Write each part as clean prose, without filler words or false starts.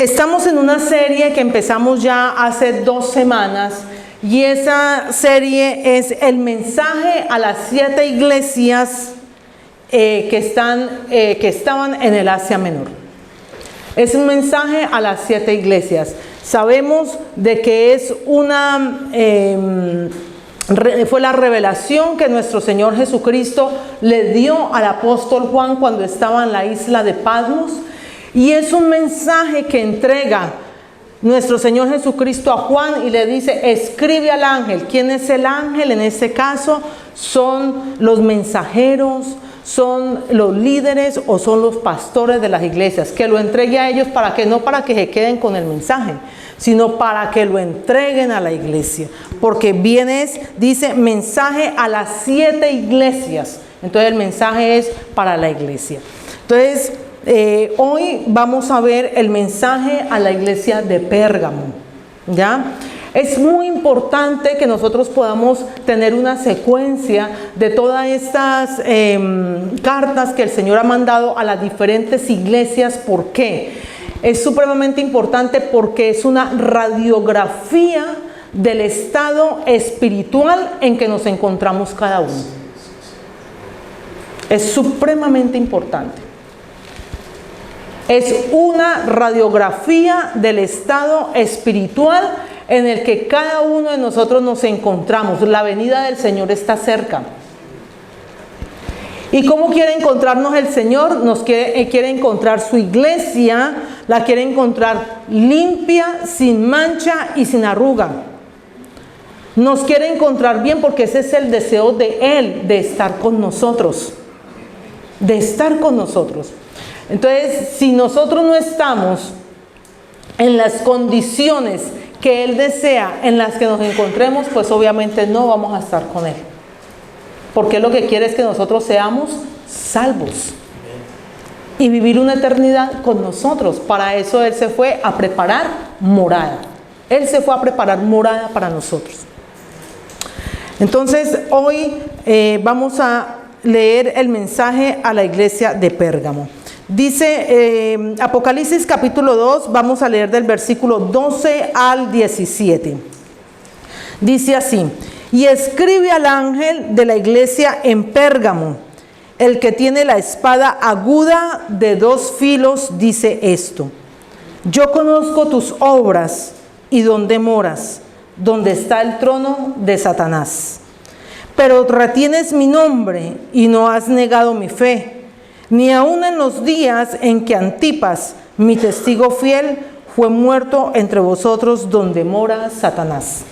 Estamos en una serie que empezamos ya hace 2 semanas y esa serie es el mensaje a las 7 iglesias que estaban en el Asia Menor. Es un mensaje a las 7 iglesias. Sabemos de que es fue la revelación que nuestro Señor Jesucristo le dio al apóstol Juan cuando estaba en la isla de Patmos. Y es un mensaje que entrega nuestro Señor Jesucristo a Juan y le dice, escribe al ángel. ¿Quién es el ángel? En este caso son los mensajeros, son los líderes o son los pastores de las iglesias. Que lo entregue a ellos para que no para que se queden con el mensaje, sino para que lo entreguen a la iglesia. Porque dice mensaje a las 7 iglesias. Entonces el mensaje es para la iglesia. Entonces hoy vamos a ver el mensaje a la iglesia de Pérgamo, ¿ya? Es muy importante que nosotros podamos tener una secuencia de todas estas cartas que el Señor ha mandado a las diferentes iglesias. ¿Por qué? Es supremamente importante porque es una radiografía del estado espiritual en que nos encontramos cada uno. Es supremamente importante. Es una radiografía del estado espiritual en el que cada uno de nosotros nos encontramos. La venida del Señor está cerca. ¿Y cómo quiere encontrarnos el Señor? Quiere encontrar su iglesia, la quiere encontrar limpia, sin mancha y sin arruga. Nos quiere encontrar bien porque ese es el deseo de Él, de estar con nosotros. De estar con nosotros. Entonces, si nosotros no estamos en las condiciones que Él desea, en las que nos encontremos, pues obviamente no vamos a estar con Él. Porque Él lo que quiere es que nosotros seamos salvos y vivir una eternidad con nosotros. Para eso Él se fue a preparar morada. Él se fue a preparar morada para nosotros. Entonces, hoy vamos a leer el mensaje a la iglesia de Pérgamo. Dice Apocalipsis capítulo 2, vamos a leer del versículo 12 al 17. Dice así: y escribe al ángel de la iglesia en Pérgamo, el que tiene la espada aguda de 2 filos, dice esto: yo conozco tus obras y dónde moras, donde está el trono de Satanás. Pero retienes mi nombre y no has negado mi fe, ni aun en los días en que Antipas, mi testigo fiel, fue muerto entre vosotros donde mora Satanás.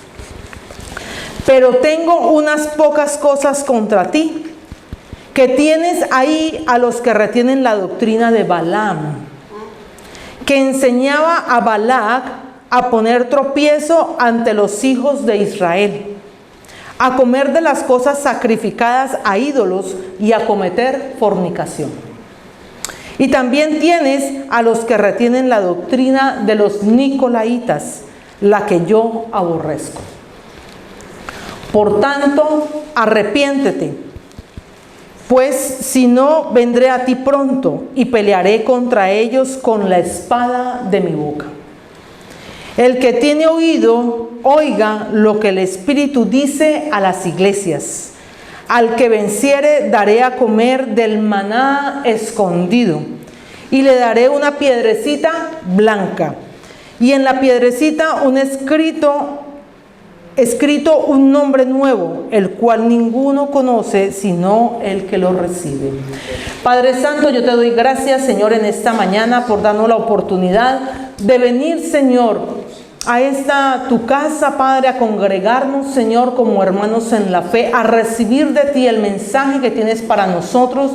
Pero tengo unas pocas cosas contra ti, que tienes ahí a los que retienen la doctrina de Balaam, que enseñaba a Balac a poner tropiezo ante los hijos de Israel, a comer de las cosas sacrificadas a ídolos y a cometer fornicación. Y también tienes a los que retienen la doctrina de los nicolaitas, la que yo aborrezco. Por tanto, arrepiéntete, pues si no, vendré a ti pronto y pelearé contra ellos con la espada de mi boca. El que tiene oído, oiga lo que el Espíritu dice a las iglesias. Al que venciere, daré a comer del maná escondido, y le daré una piedrecita blanca, y en la piedrecita un escrito un nombre nuevo, el cual ninguno conoce sino el que lo recibe. Padre Santo, yo te doy gracias, Señor, en esta mañana por darnos la oportunidad de venir, Señor, a esta tu casa, Padre, a congregarnos, Señor, como hermanos en la fe, a recibir de ti el mensaje que tienes para nosotros.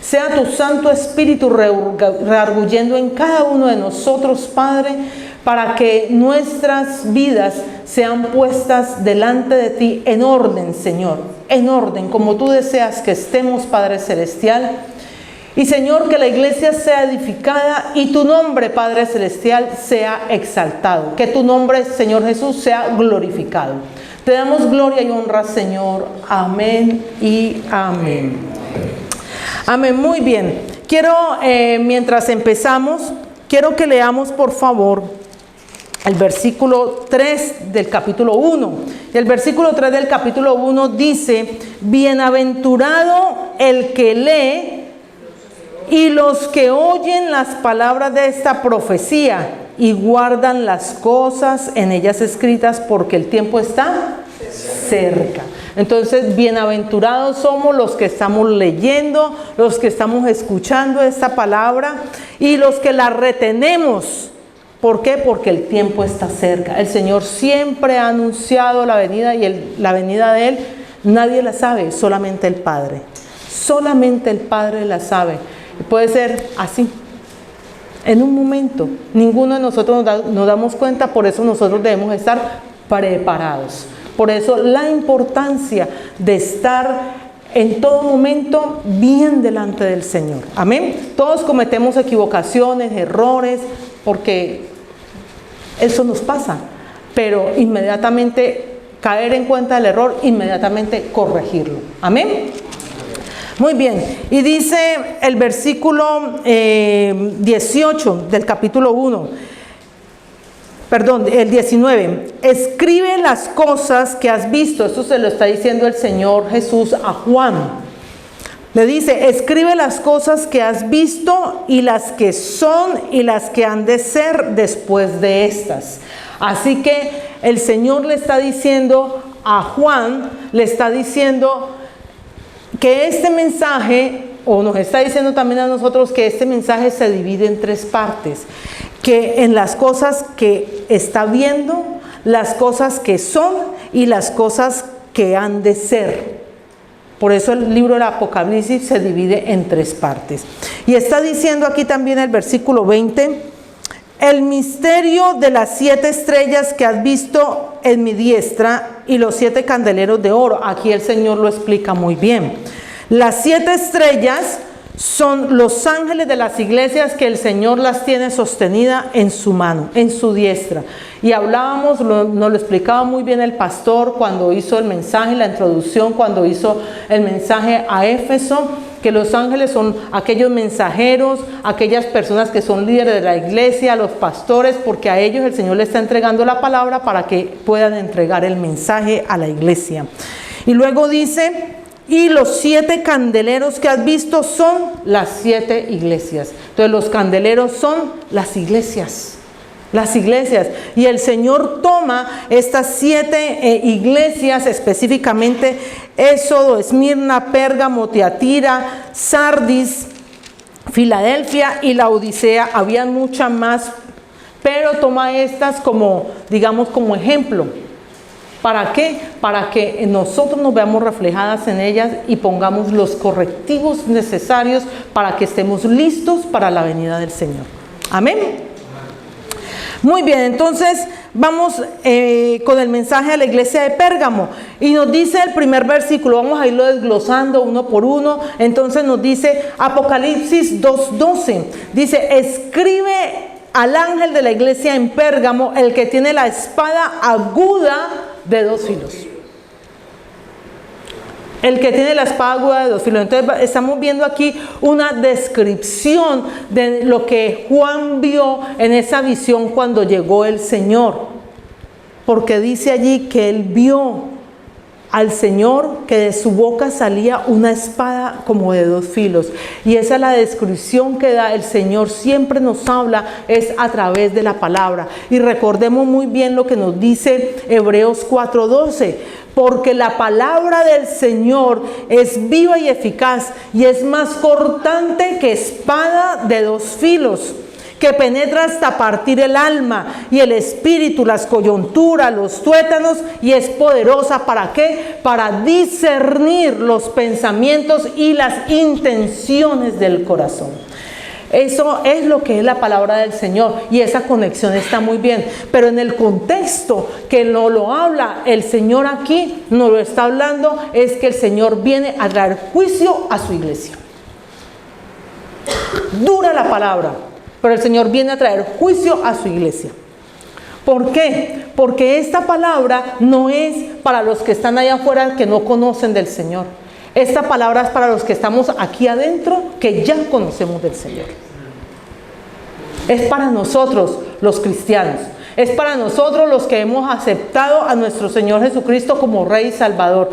Sea tu Santo Espíritu rearguyendo en cada uno de nosotros, Padre, para que nuestras vidas sean puestas delante de ti en orden, Señor, en orden, como tú deseas que estemos, Padre Celestial. Y Señor, que la iglesia sea edificada y tu nombre, Padre Celestial, sea exaltado. Que tu nombre, Señor Jesús, sea glorificado. Te damos gloria y honra, Señor. Amén y amén. Amén. Muy bien. Quiero, mientras empezamos, quiero que leamos por favor el versículo 3 del capítulo 1. El versículo 3 del capítulo 1 dice: bienaventurado el que lee y los que oyen las palabras de esta profecía y guardan las cosas en ellas escritas, porque el tiempo está cerca. Entonces, bienaventurados somos los que estamos leyendo, los que estamos escuchando esta palabra y los que la retenemos. ¿Por qué? Porque el tiempo está cerca. El Señor siempre ha anunciado la venida y la venida de Él nadie la sabe, solamente el Padre. Solamente el Padre la sabe. Y puede ser así, en un momento. Ninguno de nosotros nos damos cuenta, por eso nosotros debemos estar preparados. Por eso la importancia de estar en todo momento bien delante del Señor. Amén. Todos cometemos equivocaciones, errores, porque eso nos pasa, pero inmediatamente caer en cuenta del error, inmediatamente corregirlo. Amén. Muy bien, y dice el versículo 18 del capítulo 1, perdón, el 19: escribe las cosas que has visto. Esto se lo está diciendo el Señor Jesús a Juan. Le dice: escribe las cosas que has visto y las que son y las que han de ser después de estas. Así que el Señor le está diciendo a Juan, le está diciendo que este mensaje, o nos está diciendo también a nosotros, que este mensaje se divide en tres partes. Que en las cosas que está viendo, las cosas que son y las cosas que han de ser. Por eso el libro del Apocalipsis se divide en tres partes. Y está diciendo aquí también el versículo 20: el misterio de las 7 estrellas que has visto en mi diestra y los 7 candeleros de oro. Aquí el Señor lo explica muy bien. Las 7 estrellas son los ángeles de las iglesias, que el Señor las tiene sostenida en su mano, en su diestra. Y hablábamos, nos lo explicaba muy bien el pastor cuando hizo el mensaje, la introducción, cuando hizo el mensaje a Éfeso, que los ángeles son aquellos mensajeros, aquellas personas que son líderes de la iglesia, los pastores, porque a ellos el Señor les está entregando la palabra para que puedan entregar el mensaje a la iglesia. Y luego dice: y los 7 candeleros que has visto son las 7 iglesias. Entonces los candeleros son las iglesias. Las iglesias. Y el Señor toma estas 7 iglesias, específicamente Éxodo, Esmirna, Pérgamo, Tiatira, Sardis, Filadelfia y la Odisea. Habían muchas más, pero toma estas como, digamos, como ejemplo. ¿Para qué? Para que nosotros nos veamos reflejadas en ellas y pongamos los correctivos necesarios para que estemos listos para la venida del Señor. Amén. Muy bien, entonces vamos con el mensaje a la iglesia de Pérgamo. Y nos dice el primer versículo, vamos a irlo desglosando uno por uno. Entonces nos dice Apocalipsis 2:12. Dice: escribe al ángel de la iglesia en Pérgamo, el que tiene la espada aguda de 2 filos. El que tiene la espada aguda de 2 filos. Entonces estamos viendo aquí una descripción de lo que Juan vio en esa visión cuando llegó el Señor. Porque dice allí que él vio al Señor, que de su boca salía una espada como de 2 filos. Y esa es la descripción que da el Señor. Siempre nos habla, es a través de la palabra. Y recordemos muy bien lo que nos dice Hebreos 4:12. Porque la palabra del Señor es viva y eficaz, y es más cortante que espada de 2 filos, que penetra hasta partir el alma y el espíritu, las coyunturas, los tuétanos, y es poderosa ¿para qué? Para discernir los pensamientos y las intenciones del corazón. Eso es lo que es la palabra del Señor, y esa conexión está muy bien, pero en el contexto que no lo habla el Señor aquí, no lo está hablando, es que el Señor viene a traer juicio a su iglesia. Dura la palabra, pero el Señor viene a traer juicio a su iglesia. ¿Por qué? Porque esta palabra no es para los que están allá afuera que no conocen del Señor. Esta palabra es para los que estamos aquí adentro, que ya conocemos del Señor. Es para nosotros los cristianos. Es para nosotros los que hemos aceptado a nuestro Señor Jesucristo como Rey y Salvador.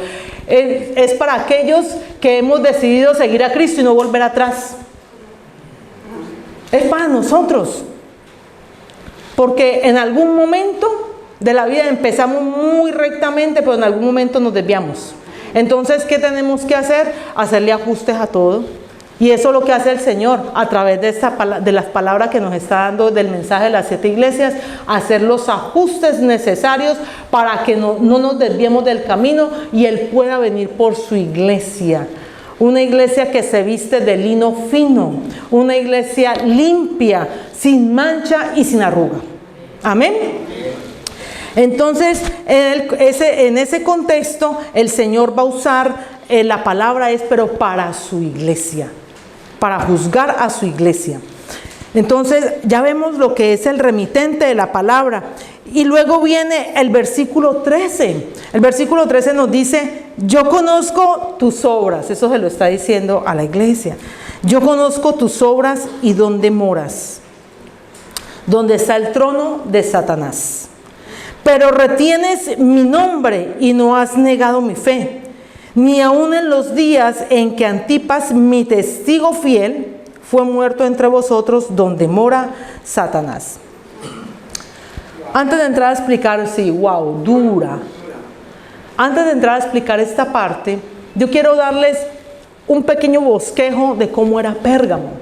Es para aquellos que hemos decidido seguir a Cristo y no volver atrás. Es para nosotros. Porque en algún momento de la vida empezamos muy rectamente, pero en algún momento nos desviamos. Entonces, ¿qué tenemos que hacer? Hacerle ajustes a todo. Y eso es lo que hace el Señor a través de las palabras que nos está dando del mensaje de las 7 iglesias, hacer los ajustes necesarios para que no nos desviemos del camino y Él pueda venir por su iglesia. Una iglesia que se viste de lino fino, una iglesia limpia, sin mancha y sin arruga. Amén. Entonces, en ese contexto, el Señor va a usar la palabra pero para su iglesia, para juzgar a su iglesia. Entonces, ya vemos lo que es el remitente de la palabra. Y luego viene el versículo 13. El versículo 13 nos dice: yo conozco tus obras. Eso se lo está diciendo a la iglesia. Yo conozco tus obras y dónde moras, donde está el trono de Satanás. Pero retienes mi nombre y no has negado mi fe, ni aun en los días en que Antipas, mi testigo fiel, fue muerto entre vosotros, donde mora Satanás. Antes de entrar a explicar, dura. Antes de entrar a explicar esta parte, yo quiero darles un pequeño bosquejo de cómo era Pérgamo.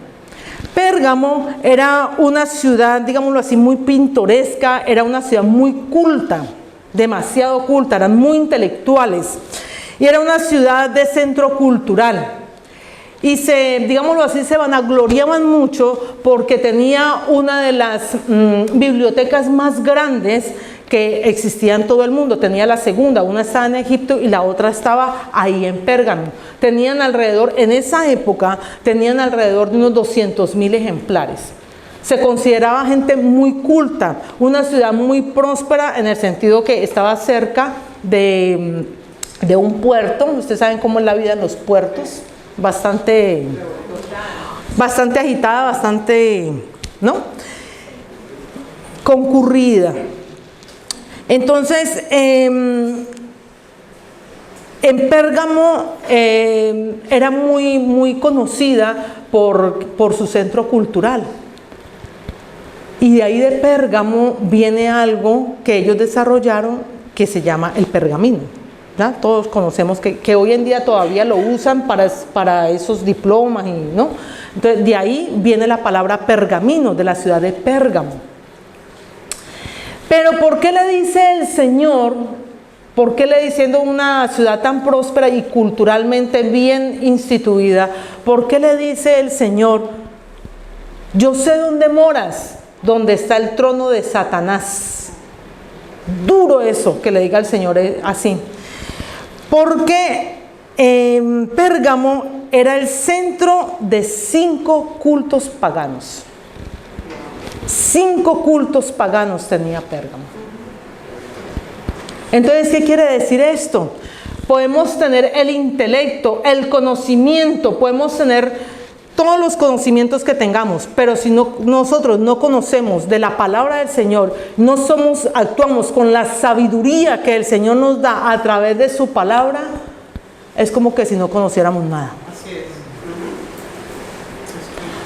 Pérgamo era una ciudad, digámoslo así, muy pintoresca, era una ciudad muy culta, demasiado culta, eran muy intelectuales. Y era una ciudad de centro cultural. Y digámoslo así, se vanagloriaban mucho porque tenía una de las bibliotecas más grandes que existía en todo el mundo. Tenía la segunda, una estaba en Egipto y la otra estaba ahí en Pérgamo. Tenían alrededor, en esa época, tenían alrededor de unos 200,000 ejemplares. Se consideraba gente muy culta, una ciudad muy próspera en el sentido que estaba cerca de un puerto. Ustedes saben cómo es la vida en los puertos, bastante agitada, bastante, ¿no?, concurrida. Entonces, en Pérgamo era muy conocida por su centro cultural. Y de ahí de Pérgamo viene algo que ellos desarrollaron que se llama el pergamino. ¿Ya? Todos conocemos que hoy en día todavía lo usan para esos diplomas, ¿no? Entonces, de ahí viene la palabra pergamino, de la ciudad de Pérgamo. Pero ¿por qué le dice el Señor? ¿Por qué le diciendo una ciudad tan próspera y culturalmente bien instituida? ¿Por qué le dice el Señor: yo sé dónde moras, donde está el trono de Satanás? Duro eso, que le diga el Señor así. Porque Pérgamo era el centro de 5 cultos paganos. 5 cultos paganos tenía Pérgamo. Entonces, ¿qué quiere decir esto? Podemos tener el intelecto, el conocimiento, podemos tener todos los conocimientos que tengamos, pero si nosotros no conocemos de la palabra del Señor, no actuamos con la sabiduría que el Señor nos da a través de su palabra, es como que si no conociéramos nada.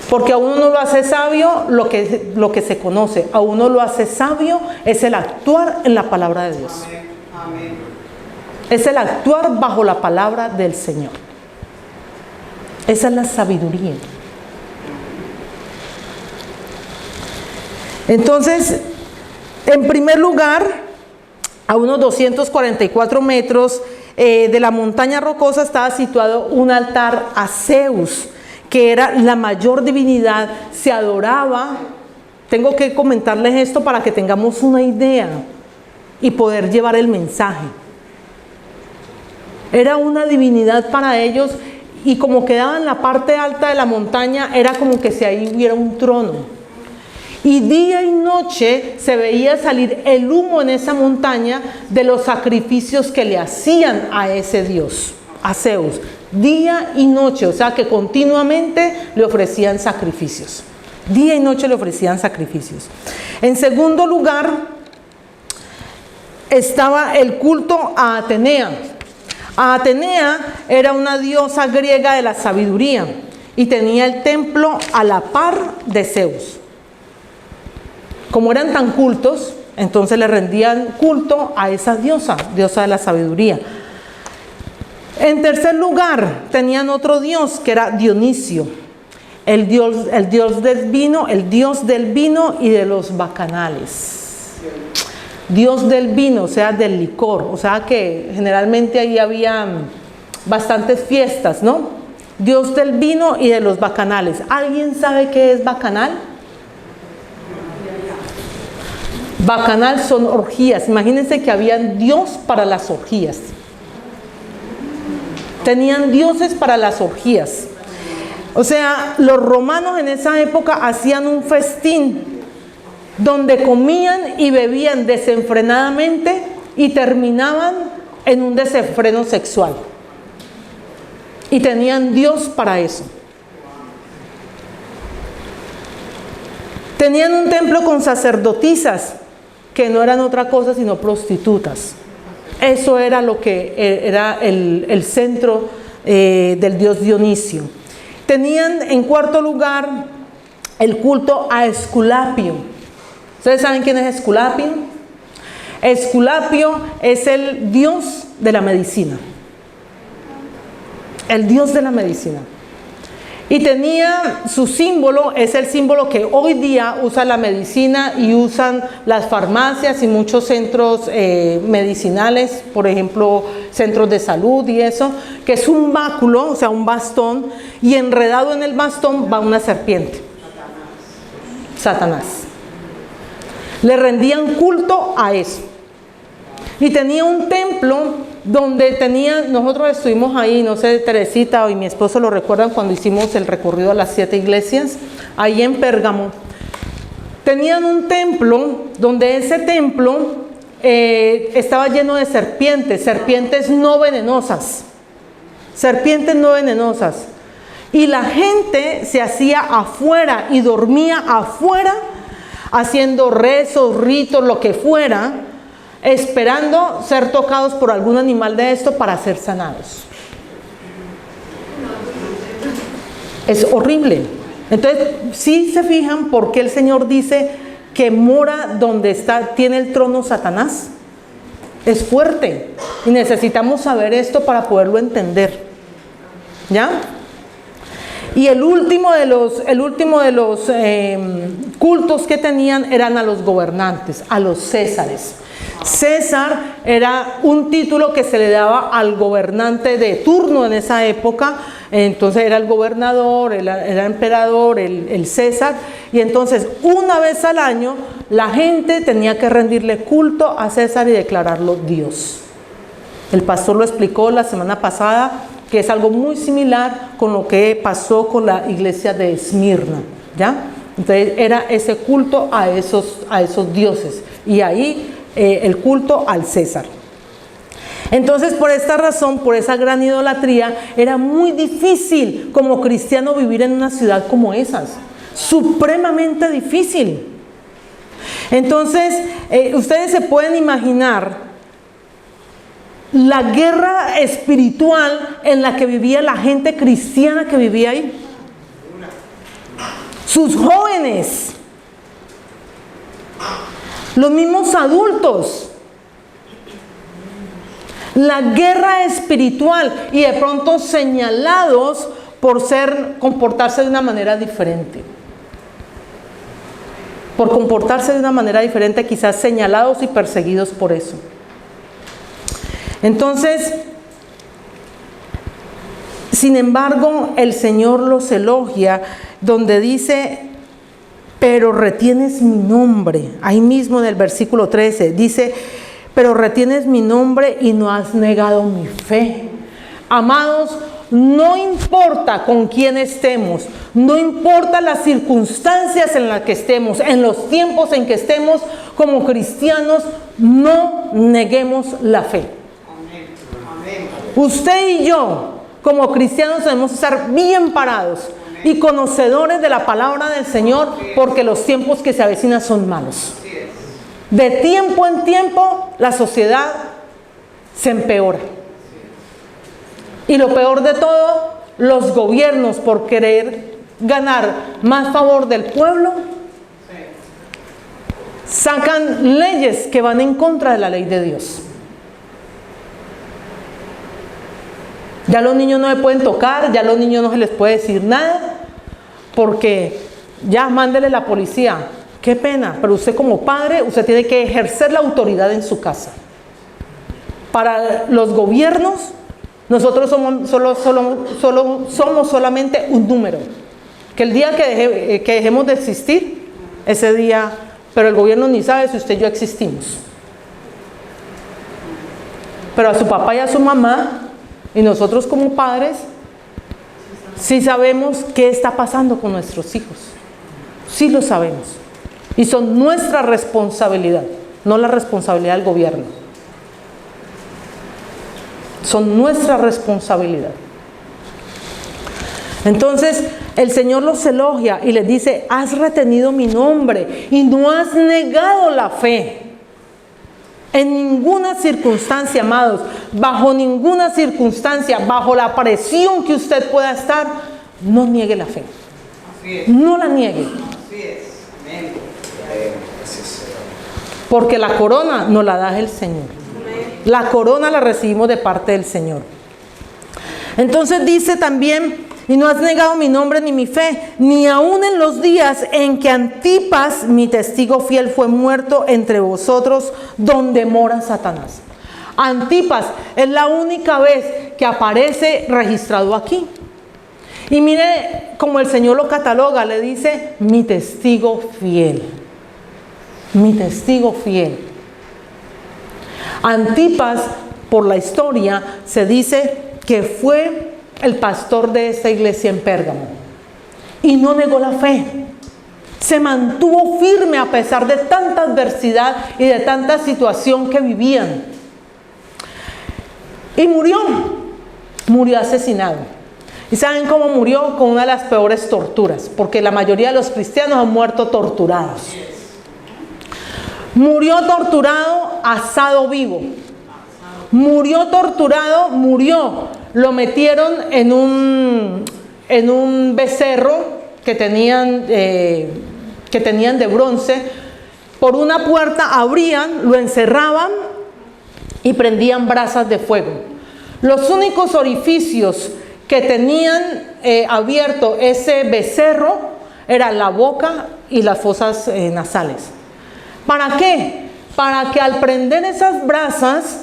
Porque a uno no lo hace sabio lo que se conoce, a uno lo hace sabio es el actuar en la palabra de Dios. Amén. Es el actuar bajo la palabra del Señor. Esa es la sabiduría. Entonces, en primer lugar, a unos 244 metros de la montaña rocosa estaba situado un altar a Zeus, que era la mayor divinidad. Se adoraba. Tengo que comentarles esto para que tengamos una idea y poder llevar el mensaje. Era una divinidad para ellos. Y como quedaba en la parte alta de la montaña, era como que si ahí hubiera un trono. Y día y noche se veía salir el humo en esa montaña de los sacrificios que le hacían a ese dios, a Zeus. Día y noche, o sea que continuamente le ofrecían sacrificios. Día y noche le ofrecían sacrificios. En segundo lugar, estaba el culto a Atenea. Atenea era una diosa griega de la sabiduría y tenía el templo a la par de Zeus. Como eran tan cultos, entonces le rendían culto a esa diosa, diosa de la sabiduría. En tercer lugar, tenían otro dios que era Dionisio, el dios del vino y de los bacanales. Dios del vino, o sea, del licor, o sea que generalmente ahí había bastantes fiestas, ¿no? Dios del vino y de los bacanales. ¿Alguien sabe qué es bacanal? Bacanal son orgías. Imagínense que habían dios para las orgías. Tenían dioses para las orgías. O sea, los romanos en esa época hacían un festín donde comían y bebían desenfrenadamente y terminaban en un desenfreno sexual. Y tenían Dios para eso. Tenían un templo con sacerdotisas que no eran otra cosa sino prostitutas. Eso era lo que era el centro del dios Dionisio. Tenían en cuarto lugar el culto a Esculapio. ¿Ustedes saben quién es Esculapio? Esculapio es el dios de la medicina. El dios de la medicina. Y tenía su símbolo, es el símbolo que hoy día usa la medicina y usan las farmacias y muchos centros medicinales, por ejemplo, centros de salud y eso, que es un báculo, o sea, un bastón, y enredado en el bastón va una serpiente. Satanás. Le rendían culto a eso. Y tenía un templo donde nosotros estuvimos ahí, no sé, Teresita y mi esposo lo recuerdan cuando hicimos el recorrido a las 7 iglesias, ahí en Pérgamo. Tenían un templo donde ese templo estaba lleno de serpientes no venenosas. Serpientes no venenosas. Y la gente se hacía afuera y dormía afuera, haciendo rezos, ritos, lo que fuera, esperando ser tocados por algún animal de esto para ser sanados. Es horrible. Entonces, ¿sí se fijan por qué el Señor dice que mora donde tiene el trono Satanás? Es fuerte y necesitamos saber esto para poderlo entender. ¿Ya? Y el último de los cultos que tenían eran a los gobernantes, a los césares. César era un título que se le daba al gobernante de turno en esa época. Entonces era el gobernador, era emperador, el César. Y entonces una vez al año la gente tenía que rendirle culto a César y declararlo Dios. El pastor lo explicó la semana pasada, que es algo muy similar con lo que pasó con la iglesia de Esmirna, ¿ya? Entonces era ese culto a esos dioses y ahí el culto al César. Entonces, por esta razón, por esa gran idolatría, era muy difícil como cristiano vivir en una ciudad como esas, supremamente difícil. Entonces, ustedes se pueden imaginar la guerra espiritual en la que vivía la gente cristiana que vivía ahí. Sus jóvenes, los mismos adultos. La guerra espiritual y de pronto señalados por comportarse de una manera diferente. Por comportarse de una manera diferente, quizás señalados y perseguidos por eso. Entonces, sin embargo, el Señor los elogia donde dice, pero retienes mi nombre. Ahí mismo en el versículo 13 dice, pero retienes mi nombre y no has negado mi fe. Amados, no importa con quién estemos, no importa las circunstancias en las que estemos, en los tiempos en que estemos, como cristianos, no neguemos la fe. Usted y yo, como cristianos, debemos estar bien parados. y conocedores de la palabra del Señor, porque los tiempos que se avecinan son malos. De tiempo en tiempo la sociedad se empeora. Y lo peor de todo, los gobiernos, por querer ganar más favor del pueblo, sacan leyes que van en contra de la ley de Dios. Ya los niños no se pueden tocar, ya a los niños no se les puede decir nada, porque ya mándele la policía. Qué pena, pero usted como padre, usted tiene que ejercer la autoridad en su casa. Para los gobiernos, nosotros somos solamente un número. Que el día que dejemos de existir, ese día, pero el gobierno ni sabe si usted y yo existimos. Pero a su papá y a su mamá, y nosotros como padres, sí sabemos qué está pasando con nuestros hijos. Sí lo sabemos. Y son nuestra responsabilidad, no la responsabilidad del gobierno. Son nuestra responsabilidad. Entonces, el Señor los elogia y les dice: has retenido mi nombre y no has negado la fe. En ninguna circunstancia, amados, bajo ninguna circunstancia, bajo la presión que usted pueda estar, no niegue la fe. No la niegue. Porque la corona nos la da el Señor. La corona la recibimos de parte del Señor. Entonces dice también: y no has negado mi nombre ni mi fe, ni aun en los días en que Antipas, mi testigo fiel, fue muerto entre vosotros, donde mora Satanás. Antipas es la única vez que aparece registrado aquí. Y mire como el Señor lo cataloga, le dice: mi testigo fiel. Mi testigo fiel. Antipas, por la historia, se dice que fue el pastor de esta iglesia en Pérgamo, y no negó la fe. Se mantuvo firme a pesar de tanta adversidad y de tanta situación que vivían. Y murió asesinado. ¿Y saben cómo murió? Con una de las peores torturas, porque la mayoría de los cristianos han muerto torturados. Murió torturado, asado vivo. Murió torturado, lo metieron en un becerro que tenían de bronce. Por una puerta abrían, lo encerraban y prendían brasas de fuego. Los únicos orificios que tenían abierto ese becerro eran la boca y las fosas nasales. ¿Para qué? Para que al prender esas brasas,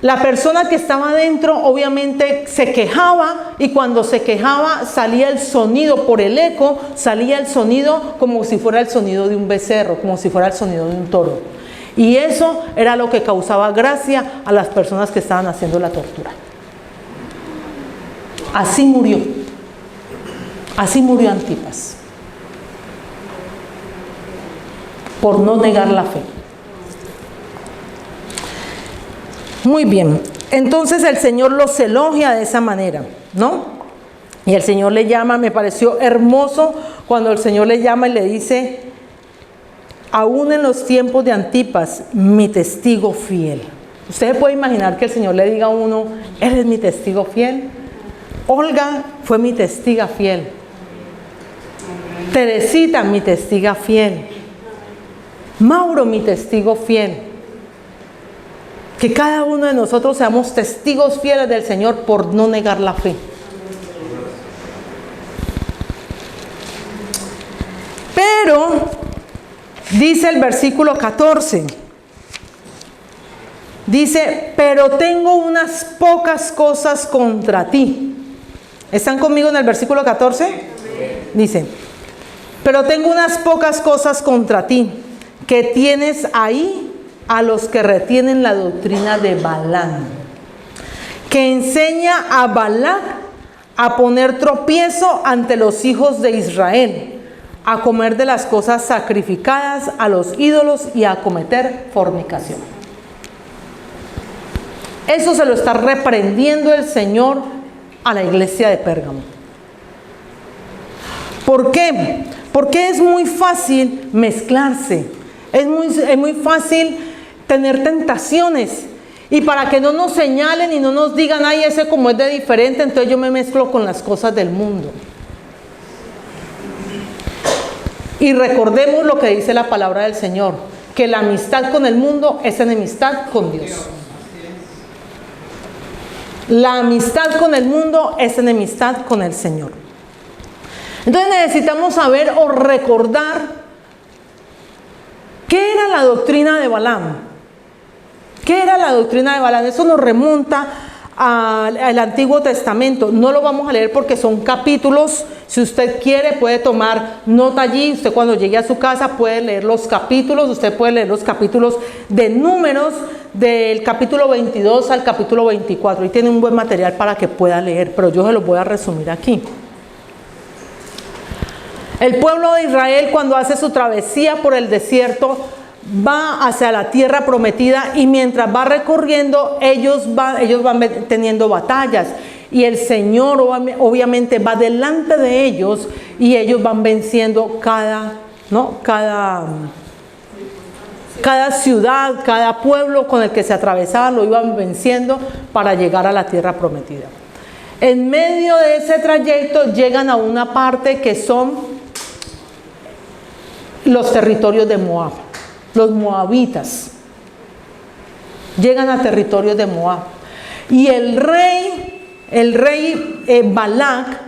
la persona que estaba adentro obviamente se quejaba, y cuando se quejaba salía el sonido, por el eco, salía el sonido como si fuera el sonido de un becerro, como si fuera el sonido de un toro. Y eso era lo que causaba gracia a las personas que estaban haciendo la tortura. Así murió Antipas, por no negar la fe. Muy bien, entonces el Señor los elogia de esa manera, ¿no? Y el Señor le llama, me pareció hermoso cuando el Señor le llama y le dice: aún en los tiempos de Antipas, mi testigo fiel. ¿Usted puede imaginar que el Señor le diga a uno: eres mi testigo fiel? Olga fue mi testiga fiel. Teresita, mi testiga fiel. Mauro, mi testigo fiel. Que cada uno de nosotros seamos testigos fieles del Señor por no negar la fe. Pero, dice el versículo 14, dice: pero tengo unas pocas cosas contra ti. ¿Están conmigo en el versículo 14? Dice: pero tengo unas pocas cosas contra ti, que tienes ahí a los que retienen la doctrina de Balaam, que enseña a Balac a poner tropiezo ante los hijos de Israel, a comer de las cosas sacrificadas a los ídolos y a cometer fornicación. Eso se lo está reprendiendo el Señor a la iglesia de Pérgamo. ¿Por qué? Porque es muy fácil mezclarse, es muy fácil tener tentaciones. Y para que no nos señalen y no nos digan, ay, ese como es de diferente, entonces yo me mezclo con las cosas del mundo. Y recordemos lo que dice la palabra del Señor, que la amistad con el mundo es enemistad con Dios. La amistad con el mundo es enemistad con el Señor. Entonces necesitamos saber o recordar qué era la doctrina de Balaam. ¿Qué era la doctrina de Balaam? Eso nos remonta al Antiguo Testamento. No lo vamos a leer porque son capítulos. Si usted quiere puede tomar nota allí. Usted cuando llegue a su casa puede leer los capítulos. Usted puede leer los capítulos de Números del capítulo 22 al capítulo 24. Y tiene un buen material para que pueda leer, pero yo se los voy a resumir aquí. El pueblo de Israel, cuando hace su travesía por el desierto, va hacia la tierra prometida, y mientras va recorriendo, ellos van teniendo batallas, y el Señor obviamente va delante de ellos, y ellos van venciendo cada ciudad, cada pueblo con el que se atravesaban, lo iban venciendo para llegar a la tierra prometida. En medio de ese trayecto llegan a una parte que son los territorios de Moab. Los moabitas llegan a territorios de Moab, y el rey Balac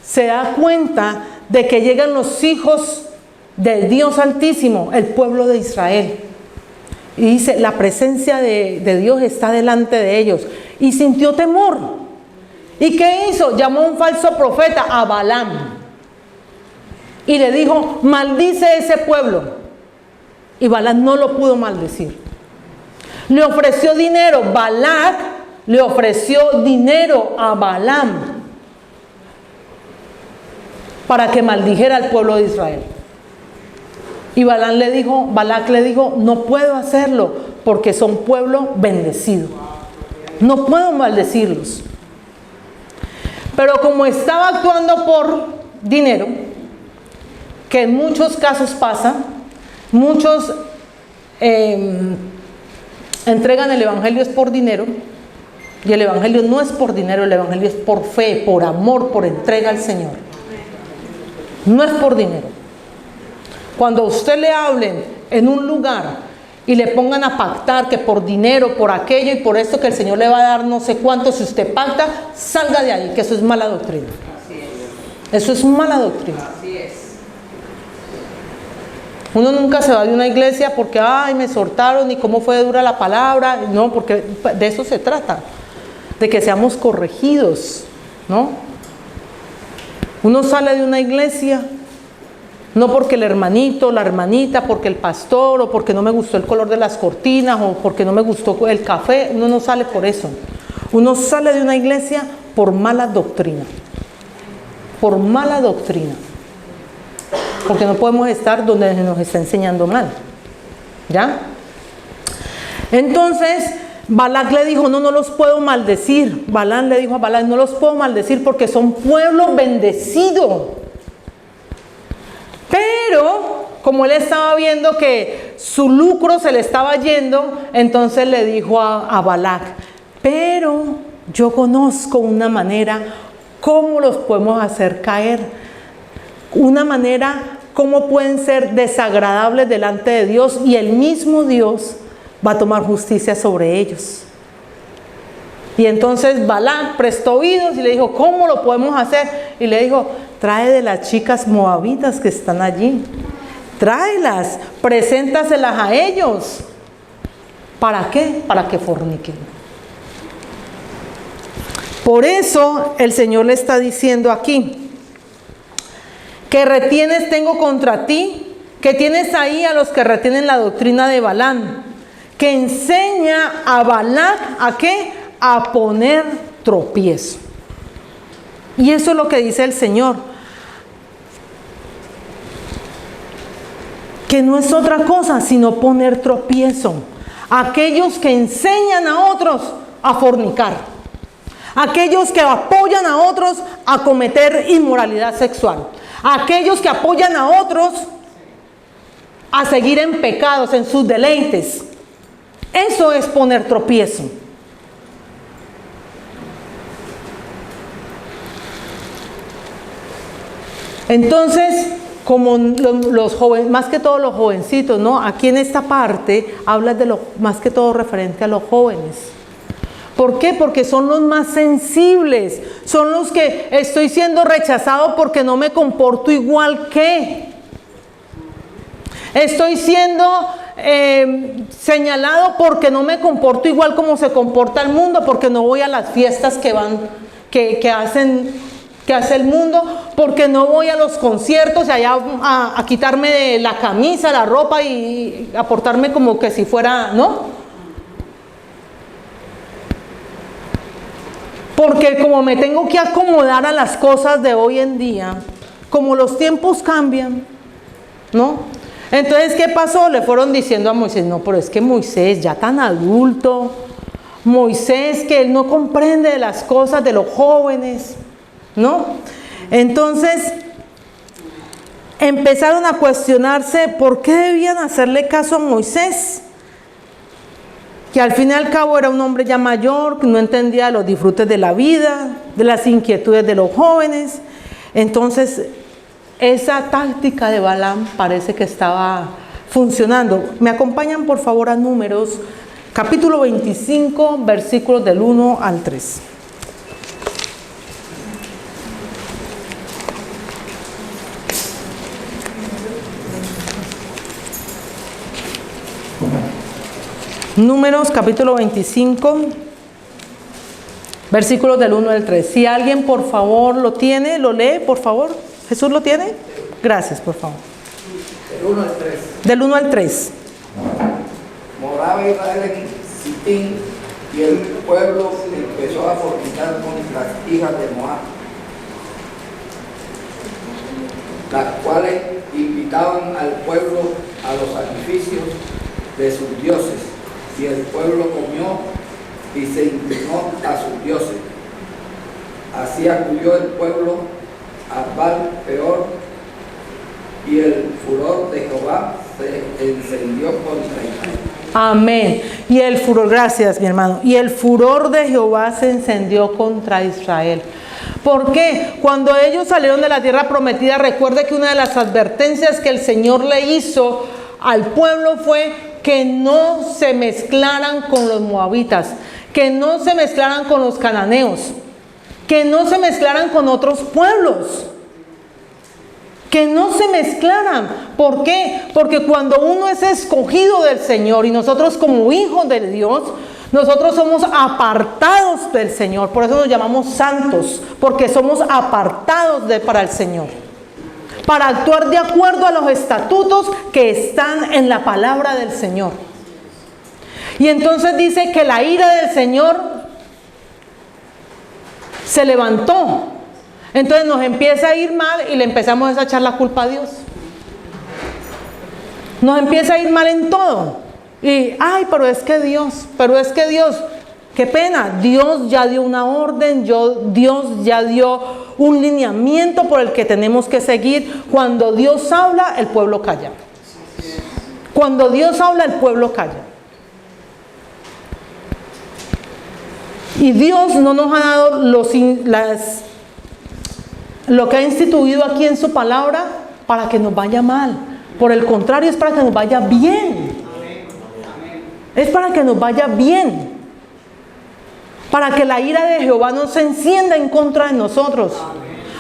se da cuenta de que llegan los hijos del Dios Altísimo, el pueblo de Israel, y dice, la presencia de Dios está delante de ellos, y sintió temor. ¿Y qué hizo? Llamó a un falso profeta, a Balaam, y le dijo, maldice ese pueblo. Y Balac no lo pudo maldecir. Le ofreció dinero. Balac le ofreció dinero a Balaam para que maldijera al pueblo de Israel. Y Balac le dijo, no puedo hacerlo porque son pueblo bendecido. No puedo maldecirlos. Pero como estaba actuando por dinero, que en muchos casos pasa, muchos entregan el evangelio es por dinero, y el evangelio no es por dinero, el evangelio es por fe, por amor, por entrega al Señor. No es por dinero. Cuando a usted le hablen en un lugar y le pongan a pactar que por dinero, por aquello y por esto que el Señor le va a dar no sé cuánto, si usted pacta, salga de ahí, que eso es mala doctrina. Eso es mala doctrina. Uno nunca se va de una iglesia porque, ay, me exhortaron y cómo fue dura la palabra. No, porque de eso se trata, de que seamos corregidos, ¿no? Uno sale de una iglesia no porque el hermanito, la hermanita, porque el pastor, o porque no me gustó el color de las cortinas, o porque no me gustó el café. Uno no sale por eso. Uno sale de una iglesia por mala doctrina. Por mala doctrina. Porque no podemos estar donde nos está enseñando mal. ¿Ya? Entonces, Balac le dijo, no los puedo maldecir. Balaam le dijo a Balac, no los puedo maldecir porque son pueblo bendecido. Pero, como él estaba viendo que su lucro se le estaba yendo, entonces le dijo a Balac, pero yo conozco una manera cómo los podemos hacer caer. Una manera cómo pueden ser desagradables delante de Dios, y el mismo Dios va a tomar justicia sobre ellos. Y entonces Balac prestó oídos y le dijo, ¿cómo lo podemos hacer? Y le dijo, trae de las chicas moabitas que están allí, tráelas, preséntaselas a ellos. ¿Para qué? Para que forniquen. Por eso el Señor le está diciendo aquí, que retienes tengo contra ti, que tienes ahí a los que retienen la doctrina de Balaam, que enseña a Balac ¿a qué? A poner tropiezo. Y eso es lo que dice el Señor, que no es otra cosa sino poner tropiezo. Aquellos que enseñan a otros a fornicar, aquellos que apoyan a otros a cometer inmoralidad sexual, Aquellos que apoyan a otros a seguir en pecados, en sus deleites. Eso es poner tropiezo. Entonces, como los jóvenes, más que todos los jovencitos, ¿no? Aquí en esta parte habla de lo más que todo referente a los jóvenes. ¿Por qué? Porque son los más sensibles, son los que estoy siendo rechazado porque no me comporto igual que. Estoy siendo señalado porque no me comporto igual como se comporta el mundo, porque no voy a las fiestas que hace el mundo, porque no voy a los conciertos allá a quitarme la camisa, la ropa y a portarme como que si fuera, ¿no? Porque como me tengo que acomodar a las cosas de hoy en día, como los tiempos cambian, ¿no? Entonces, ¿qué pasó? Le fueron diciendo a Moisés, no, pero es que Moisés ya tan adulto, Moisés que él no comprende las cosas de los jóvenes, ¿no? Entonces, empezaron a cuestionarse por qué debían hacerle caso a Moisés, que al fin y al cabo era un hombre ya mayor, que no entendía los disfrutes de la vida, de las inquietudes de los jóvenes. Entonces, esa táctica de Balaam parece que estaba funcionando. Me acompañan por favor a Números, capítulo 25, versículos del 1 al 3. Números, capítulo 25, versículos del 1 al 3. Si alguien por favor lo tiene, lo lee, por favor. ¿Jesús lo tiene? Gracias, por favor. Del 1 al 3. Del 1 al 3. Moraba Israel en Sitín y el pueblo empezó a fornicar con las hijas de Moab, las cuales invitaban al pueblo a los sacrificios de sus dioses, y el pueblo comió y se inclinó a sus dioses. Así acudió el pueblo a Baal Peor, y el furor de Jehová se encendió contra Israel. Amén. Y el furor, gracias mi hermano, y el furor de Jehová se encendió contra Israel. ¿Por qué? Cuando ellos salieron de la tierra prometida, recuerde que una de las advertencias que el Señor le hizo al pueblo fue que no se mezclaran con los moabitas, que no se mezclaran con los cananeos, que no se mezclaran con otros pueblos, que no se mezclaran. ¿Por qué? Porque cuando uno es escogido del Señor y nosotros como hijos de Dios, nosotros somos apartados del Señor. Por eso nos llamamos santos, porque somos apartados para el Señor, para actuar de acuerdo a los estatutos que están en la palabra del Señor. Y entonces dice que la ira del Señor se levantó. Entonces nos empieza a ir mal y le empezamos a echar la culpa a Dios. Nos empieza a ir mal en todo. Y, pero es que Dios, qué pena, Dios ya dio una orden, Dios ya dio un lineamiento por el que tenemos que seguir. Cuando Dios habla, el pueblo calla. Cuando Dios habla, el pueblo calla. Y Dios no nos ha dado lo que ha instituido aquí en su palabra para que nos vaya mal. Por el contrario, es para que nos vaya bien. Es para que nos vaya bien. Para que la ira de Jehová no se encienda en contra de nosotros.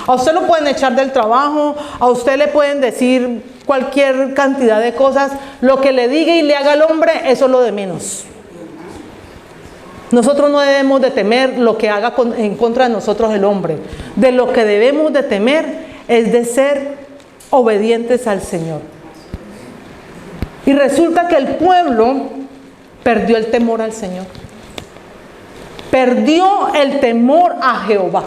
A usted lo pueden echar del trabajo, a usted le pueden decir cualquier cantidad de cosas. Lo que le diga y le haga el hombre, eso es lo de menos. Nosotros no debemos de temer lo que haga en contra de nosotros el hombre. De lo que debemos de temer es de ser obedientes al Señor. Y resulta que el pueblo perdió el temor al Señor. Perdió el temor a Jehová.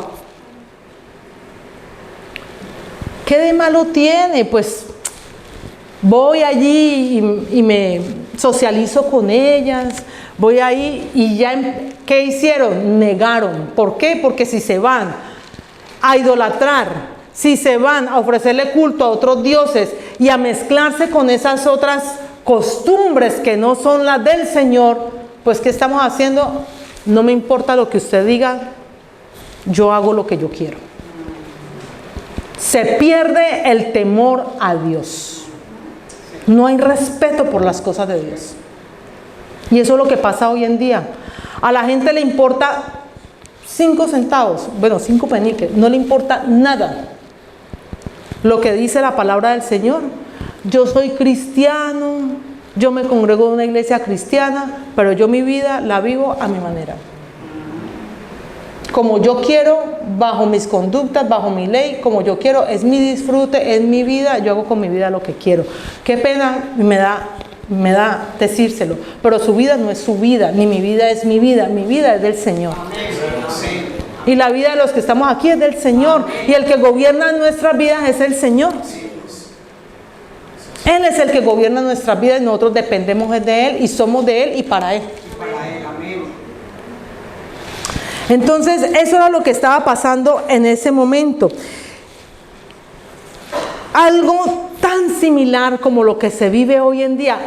¿Qué de malo tiene? Pues voy allí y me socializo con ellas. Voy ahí y ya, ¿qué hicieron? Negaron. ¿Por qué? Porque si se van a idolatrar, si se van a ofrecerle culto a otros dioses y a mezclarse con esas otras costumbres que no son las del Señor, pues ¿qué estamos haciendo? No me importa lo que usted diga, yo hago lo que yo quiero. Se pierde el temor a Dios. No hay respeto por las cosas de Dios. Y eso es lo que pasa hoy en día. A la gente le importa 5 centavos, bueno, 5 peniques, no le importa nada lo que dice la palabra del Señor. Yo soy cristiano, yo me congrego en una iglesia cristiana, pero yo mi vida la vivo a mi manera. Como yo quiero, bajo mis conductas, bajo mi ley, como yo quiero, es mi disfrute, es mi vida, yo hago con mi vida lo que quiero. Qué pena me da decírselo, pero su vida no es su vida, ni mi vida es mi vida es del Señor. Y la vida de los que estamos aquí es del Señor, y el que gobierna nuestras vidas es el Señor. Él es el que gobierna nuestras vidas y nosotros dependemos de Él y somos de Él y para Él. Entonces, eso era lo que estaba pasando en ese momento. Algo tan similar como lo que se vive hoy en día.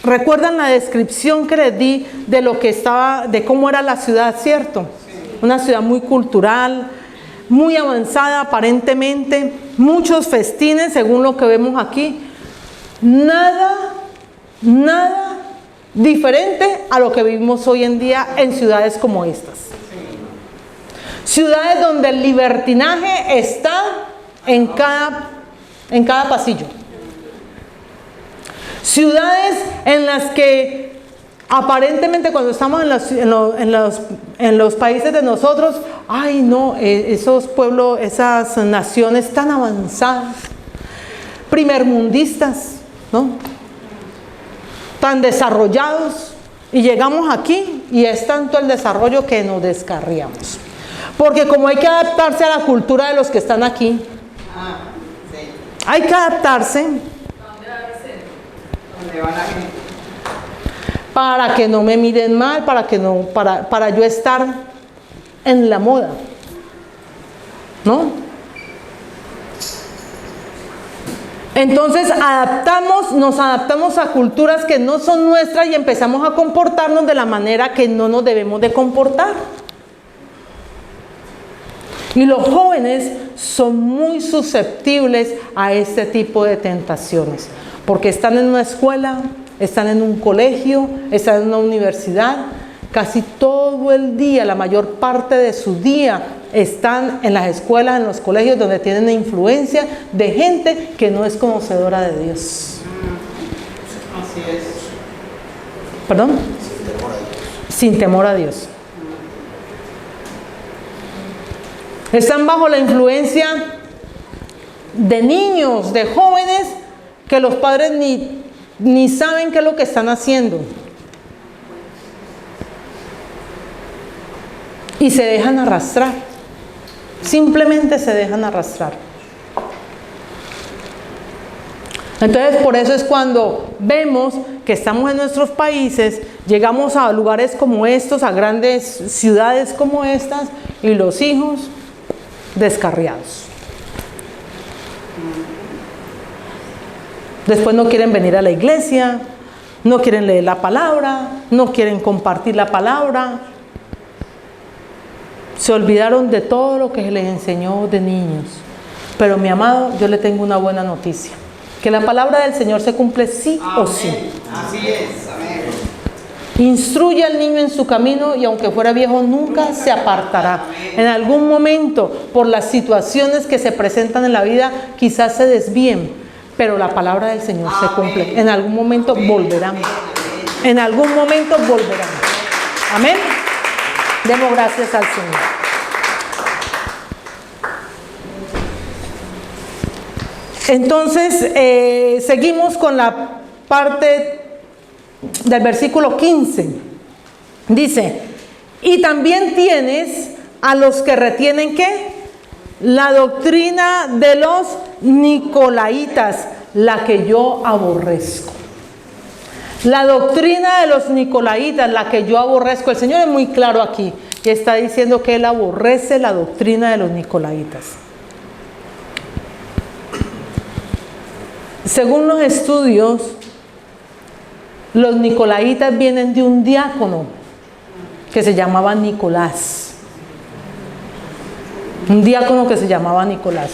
¿Recuerdan la descripción que les di de lo que estaba, de cómo era la ciudad, cierto? Una ciudad muy cultural, muy avanzada aparentemente, muchos festines según lo que vemos aquí. Nada diferente a lo que vivimos hoy en día en ciudades como estas. Ciudades donde el libertinaje está en cada pasillo. Ciudades en las que aparentemente cuando estamos en los países de nosotros, ay no, esos pueblos, esas naciones tan avanzadas, primermundistas, ¿no? Tan desarrollados, y llegamos aquí y es tanto el desarrollo que nos descarriamos. Porque como hay que adaptarse a la cultura de los que están aquí, hay que adaptarse para que no me miren mal, para yo estar en la moda, ¿no? Entonces nos adaptamos a culturas que no son nuestras y empezamos a comportarnos de la manera que no nos debemos de comportar. Y los jóvenes son muy susceptibles a este tipo de tentaciones, porque están en una escuela, están en un colegio, están en una universidad, casi todo el día, la mayor parte de su día están en las escuelas, en los colegios, donde tienen la influencia de gente que no es conocedora de Dios. Así es. ¿Perdón? Sin temor a Dios. Están bajo la influencia de niños, de jóvenes, que los padres ni saben qué es lo que están haciendo. Y se dejan arrastrar. Simplemente se dejan arrastrar. Entonces, por eso es cuando vemos que estamos en nuestros países, llegamos a lugares como estos, a grandes ciudades como estas, y los hijos descarriados. Después no quieren venir a la iglesia, no quieren leer la palabra, no quieren compartir la palabra. Se olvidaron de todo lo que se les enseñó de niños. Pero mi amado, yo le tengo una buena noticia. Que la palabra del Señor se cumple sí o sí. Así es. Amén. Instruye al niño en su camino y aunque fuera viejo nunca se apartará. En algún momento, por las situaciones que se presentan en la vida, quizás se desvíen, pero la palabra del Señor se cumple. En algún momento volverán. En algún momento volverán. Amén. Demos gracias al Señor. Entonces, seguimos con la parte del versículo 15. Dice, y también tienes a los que retienen ¿qué? La doctrina de los nicolaitas, la que yo aborrezco. La doctrina de los nicolaitas, la que yo aborrezco. El Señor es muy claro aquí y está diciendo que Él aborrece la doctrina de los nicolaitas. Según los estudios, los nicolaitas vienen de un diácono que se llamaba Nicolás. Un diácono que se llamaba Nicolás.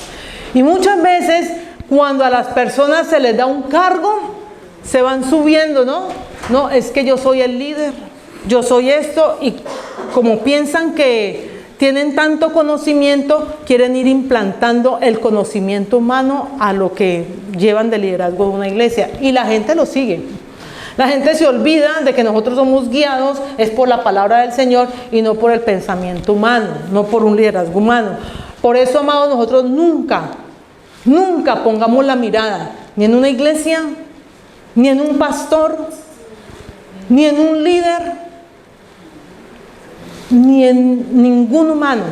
Y muchas veces, cuando a las personas se les da un cargo, se van subiendo, ¿no? No, es que yo soy el líder, yo soy esto, y como piensan que tienen tanto conocimiento, quieren ir implantando el conocimiento humano a lo que llevan de liderazgo de una iglesia, y la gente lo sigue. La gente se olvida de que nosotros somos guiados es por la palabra del Señor y no por el pensamiento humano, no por un liderazgo humano. Por eso, amados, nosotros nunca pongamos la mirada ni en una iglesia, ni en un pastor, ni en un líder, ni en ningún humano.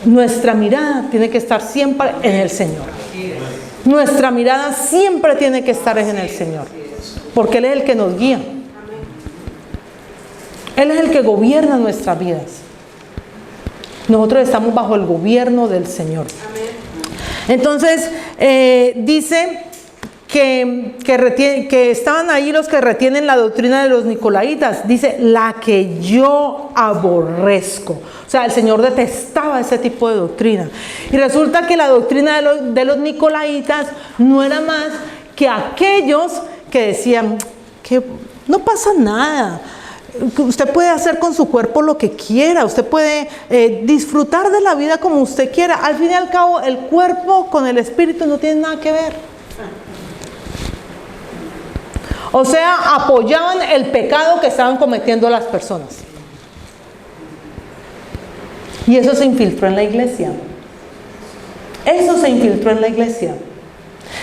Nuestra mirada tiene que estar siempre en el Señor. Nuestra mirada siempre tiene que estar en el Señor, porque Él es el que nos guía. Él es el que gobierna nuestras vidas. Nosotros estamos bajo el gobierno del Señor. Entonces, dice que estaban ahí los que retienen la doctrina de los nicolaitas. Dice, la que yo aborrezco. O sea, el Señor detestaba ese tipo de doctrina. Y resulta que la doctrina de los nicolaitas no era más que aquellos que decían que no pasa nada. Usted puede hacer con su cuerpo lo que quiera, usted puede disfrutar de la vida como usted quiera. Al fin y al cabo, el cuerpo con el espíritu no tienen nada que ver. O sea, apoyaban el pecado que estaban cometiendo las personas. Y eso se infiltró en la iglesia. Eso se infiltró en la iglesia.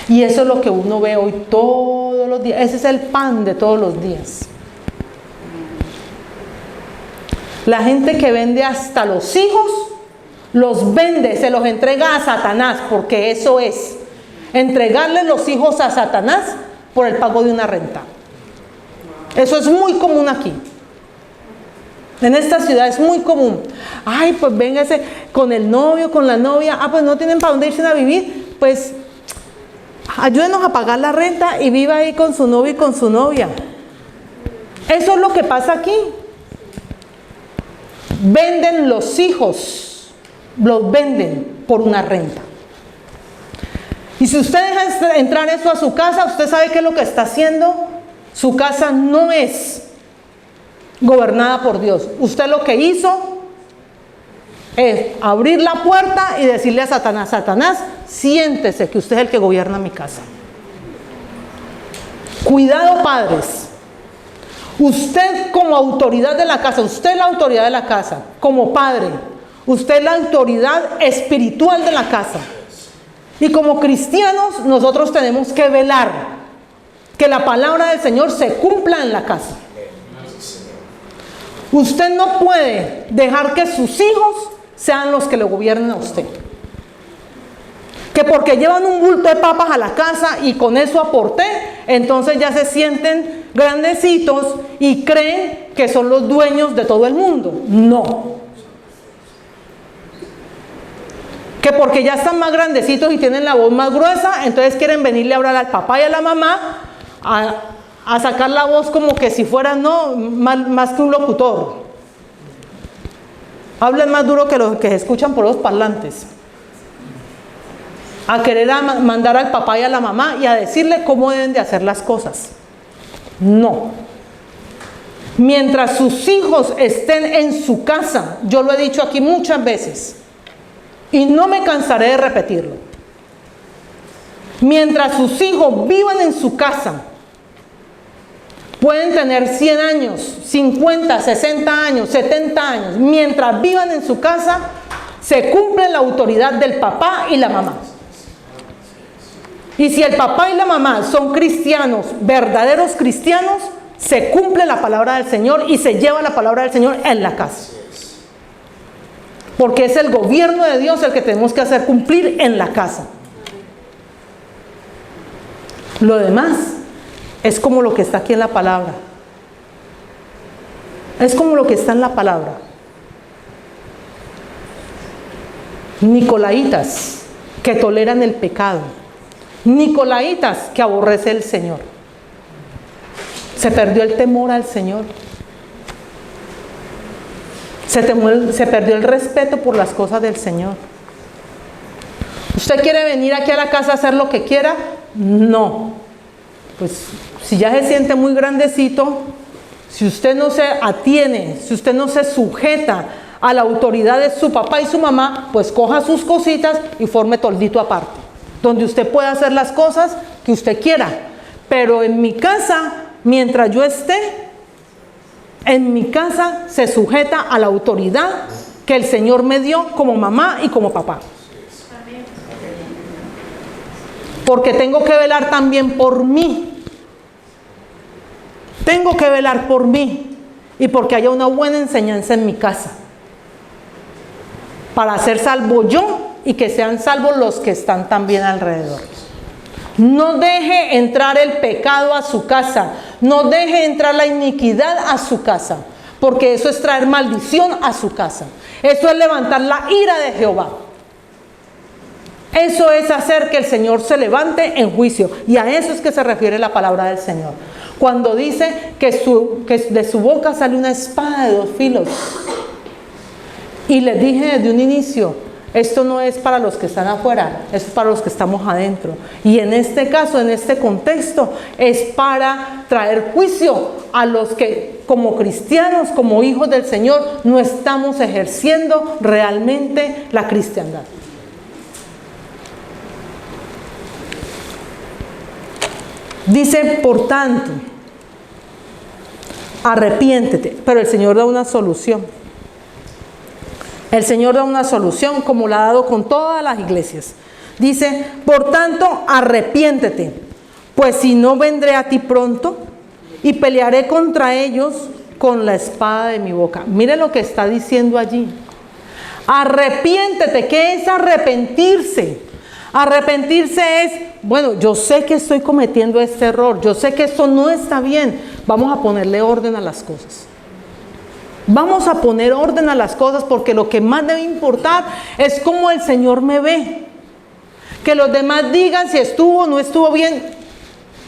Y eso es lo que uno ve hoy todos los días. Ese es el pan de todos los días. La gente que vende hasta los hijos, los vende, se los entrega a Satanás, porque eso es entregarle los hijos a Satanás por el pago de una renta. Eso es muy común aquí. En esta ciudad es muy común. Ay, pues véngase con el novio, con la novia. Ah, pues no tienen para dónde irse a vivir. Pues ayúdenos a pagar la renta y viva ahí con su novio y con su novia. Eso es lo que pasa aquí. Venden los hijos, los venden por una renta. Y si usted deja entrar eso a su casa, usted sabe qué es lo que está haciendo. Su casa no es gobernada por Dios. Usted lo que hizo es abrir la puerta y decirle a Satanás, Satanás, siéntese que usted es el que gobierna mi casa. Cuidado, padres. Usted como autoridad de la casa, usted es la autoridad de la casa, como padre, usted es la autoridad espiritual de la casa. Y como cristianos nosotros tenemos que velar que la palabra del Señor se cumpla en la casa. Usted no puede dejar que sus hijos sean los que le gobiernen a usted. Que porque llevan un bulto de papas a la casa y con eso aporté, entonces ya se sienten grandecitos y creen que son los dueños de todo el mundo. No. Que porque ya están más grandecitos y tienen la voz más gruesa, entonces quieren venirle a hablar al papá y a la mamá a sacar la voz como que si fueran más que un locutor. Hablan más duro que los que se escuchan por los parlantes. A querer mandar al papá y a la mamá y a decirle cómo deben de hacer las cosas. No. Mientras sus hijos estén en su casa, yo lo he dicho aquí muchas veces y no me cansaré de repetirlo. Mientras sus hijos vivan en su casa, pueden tener 100 años, 50, 60 años, 70 años. Mientras vivan en su casa, se cumple la autoridad del papá y la mamá. Y si el papá y la mamá son cristianos, verdaderos cristianos, se cumple la palabra del Señor y se lleva la palabra del Señor en la casa. Porque es el gobierno de Dios el que tenemos que hacer cumplir en la casa. Lo demás es como lo que está aquí en la palabra. Es como lo que está en la palabra. Nicolaitas que toleran el pecado, Nicolaitas, que aborrece el Señor. Se perdió el temor al Señor. Se perdió el respeto por las cosas del Señor. ¿Usted quiere venir aquí a la casa a hacer lo que quiera? No. Pues si ya se siente muy grandecito, si usted no se atiene, si usted no se sujeta a la autoridad de su papá y su mamá, pues coja sus cositas y forme toldito aparte, donde usted pueda hacer las cosas que usted quiera. Pero en mi casa, mientras yo esté, en mi casa se sujeta a la autoridad que el Señor me dio como mamá y como papá. Porque tengo que velar también por mí. Tengo que velar por mí y porque haya una buena enseñanza en mi casa. Para ser salvo yo y que sean salvos los que están también alrededor. No deje entrar el pecado a su casa. No deje entrar la iniquidad a su casa. Porque eso es traer maldición a su casa. Eso es levantar la ira de Jehová. Eso es hacer que el Señor se levante en juicio. Y a eso es que se refiere la palabra del Señor. Cuando dice que de su boca sale una espada de dos filos. Y les dije desde un inicio, esto no es para los que están afuera, es para los que estamos adentro. Y en este caso, en este contexto, es para traer juicio a los que como cristianos, como hijos del Señor, no estamos ejerciendo realmente la cristiandad. Dice, por tanto, arrepiéntete. Pero el Señor da una solución. El Señor da una solución como la ha dado con todas las iglesias. Dice, por tanto, arrepiéntete, pues si no vendré a ti pronto y pelearé contra ellos con la espada de mi boca. Mire lo que está diciendo allí. Arrepiéntete. ¿Qué es arrepentirse? Arrepentirse es, bueno, yo sé que estoy cometiendo este error, yo sé que esto no está bien, vamos a ponerle orden a las cosas. Vamos a poner orden a las cosas porque lo que más debe importar es cómo el Señor me ve. Que los demás digan si estuvo o no estuvo bien,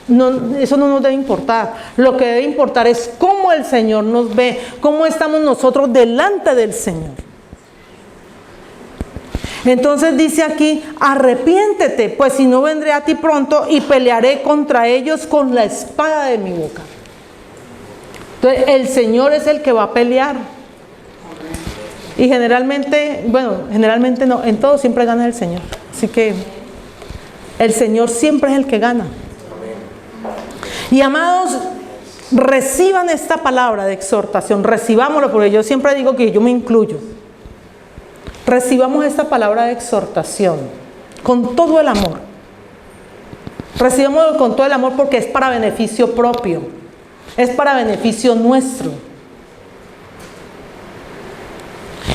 no, eso no nos debe importar. Lo que debe importar es cómo el Señor nos ve, cómo estamos nosotros delante del Señor. Entonces dice aquí, arrepiéntete, pues si no vendré a ti pronto y pelearé contra ellos con la espada de mi boca. Entonces el Señor es el que va a pelear. Y generalmente, bueno, generalmente no, en todo siempre gana el Señor. Así que el Señor siempre es el que gana. Y amados, reciban esta palabra de exhortación, recibámoslo, porque yo siempre digo que yo me incluyo. Recibamos esta palabra de exhortación con todo el amor. Recibámoslo con todo el amor porque es para beneficio propio. Es para beneficio nuestro.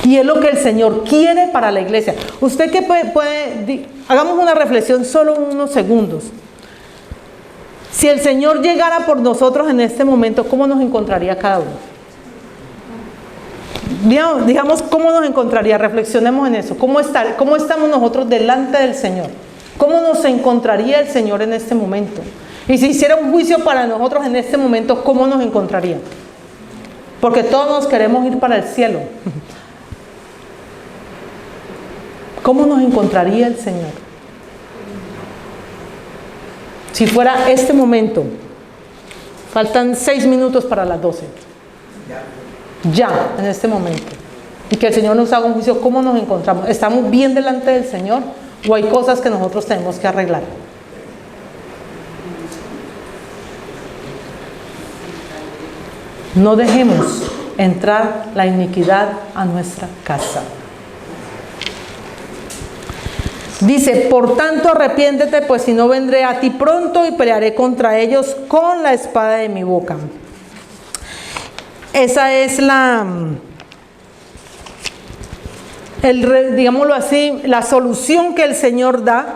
Y es lo que el Señor quiere para la iglesia. Usted que puede, hagamos una reflexión solo unos segundos. Si el Señor llegara por nosotros en este momento, ¿cómo nos encontraría cada uno? Digamos, ¿cómo nos encontraría? Reflexionemos en eso. ¿Cómo estamos nosotros delante del Señor? ¿Cómo nos encontraría el Señor en este momento? Y si hiciera un juicio para nosotros en este momento, ¿cómo nos encontraría? Porque todos nos queremos ir para el cielo. ¿Cómo nos encontraría el Señor? Si fuera este momento, faltan 6 minutos para las 12. Ya, en este momento. Y que el Señor nos haga un juicio, ¿cómo nos encontramos? ¿Estamos bien delante del Señor o hay cosas que nosotros tenemos que arreglar? No dejemos entrar la iniquidad a nuestra casa. Dice, por tanto arrepiéntete, pues si no vendré a ti pronto y pelearé contra ellos con la espada de mi boca. Esa es digámoslo así, la solución que el Señor da.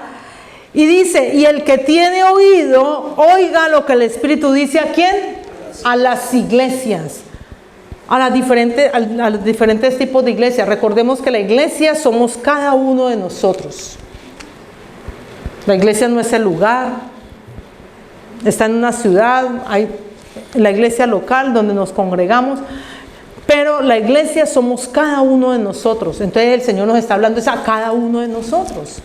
Y dice, y el que tiene oído, oiga lo que el Espíritu dice ¿a quién? A las iglesias, a los diferentes tipos de iglesias. Recordemos que la iglesia somos cada uno de nosotros. La iglesia no es el lugar, está en una ciudad, hay la iglesia local donde nos congregamos, pero la iglesia somos cada uno de nosotros. Entonces el Señor nos está hablando es a cada uno de nosotros.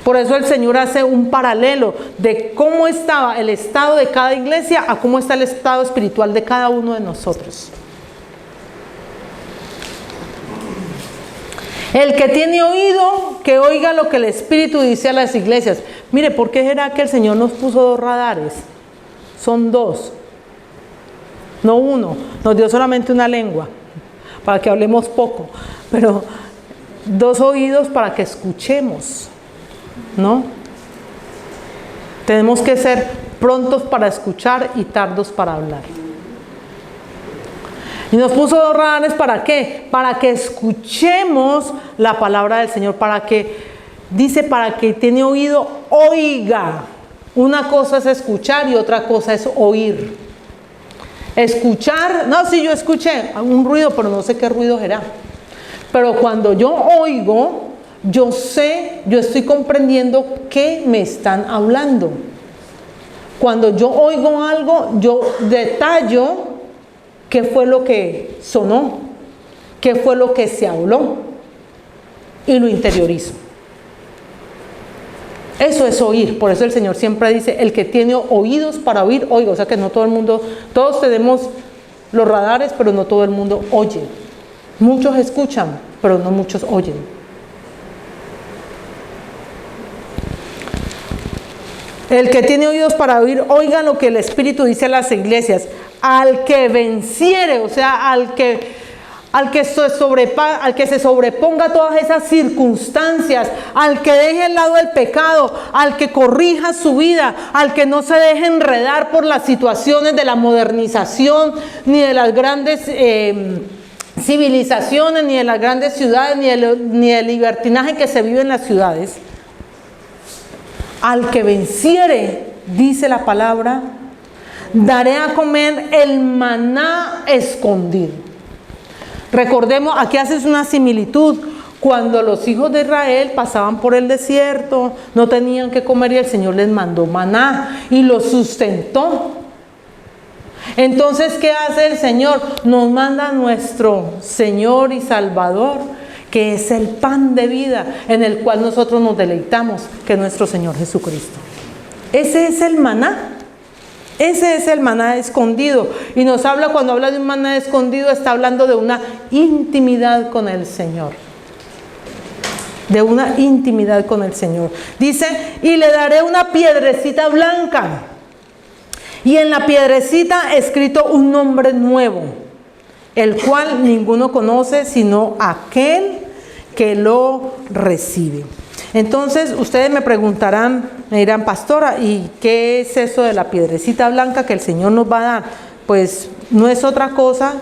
Por eso el Señor hace un paralelo de cómo estaba el estado de cada iglesia a cómo está el estado espiritual de cada uno de nosotros. El que tiene oído, que oiga lo que el Espíritu dice a las iglesias. Mire, ¿por qué será que el Señor nos puso 2 radares? Son 2, no 1. Nos dio solamente una lengua, para que hablemos poco, pero 2 oídos para que escuchemos, ¿no? Tenemos que ser prontos para escuchar y tardos para hablar. Y nos puso 2 radares, ¿para qué? Para que escuchemos la palabra del Señor, para que tiene oído, oiga. Una cosa es escuchar y otra cosa es oír. Escuchar, no, si yo escuché un ruido, pero no sé qué ruido era. Pero cuando yo oigo, yo sé, yo estoy comprendiendo qué me están hablando. Cuando yo oigo algo, yo detallo qué fue lo que sonó, qué fue lo que se habló y lo interiorizo. Eso es oír. Por eso el Señor siempre dice, el que tiene oídos para oír, oiga. O sea que no todo el mundo, todos tenemos los radares, pero no todo el mundo oye. Muchos escuchan, pero no muchos oyen. El que tiene oídos para oír, oiga lo que el Espíritu dice a las iglesias. Al que venciere, o sea, al que se sobreponga a todas esas circunstancias, al que deje el lado del pecado, al que corrija su vida, al que no se deje enredar por las situaciones de la modernización, ni de las grandes civilizaciones, ni de las grandes ciudades, ni del libertinaje que se vive en las ciudades. Al que venciere, dice la palabra, daré a comer el maná escondido. Recordemos, aquí haces una similitud. Cuando los hijos de Israel pasaban por el desierto, no tenían que comer y el Señor les mandó maná y los sustentó. Entonces, ¿qué hace el Señor? Nos manda a nuestro Señor y Salvador, que es el pan de vida en el cual nosotros nos deleitamos, que es nuestro Señor Jesucristo. Ese es el maná. Ese es el maná escondido. Y nos habla, cuando habla de un maná escondido, está hablando de una intimidad con el Señor. De una intimidad con el Señor. Dice, y le daré una piedrecita blanca. Y en la piedrecita escrito un nombre nuevo, el cual ninguno conoce sino aquel que lo recibe. Entonces ustedes me preguntarán, me dirán, pastora, ¿y qué es eso de la piedrecita blanca que el Señor nos va a dar? Pues no es otra cosa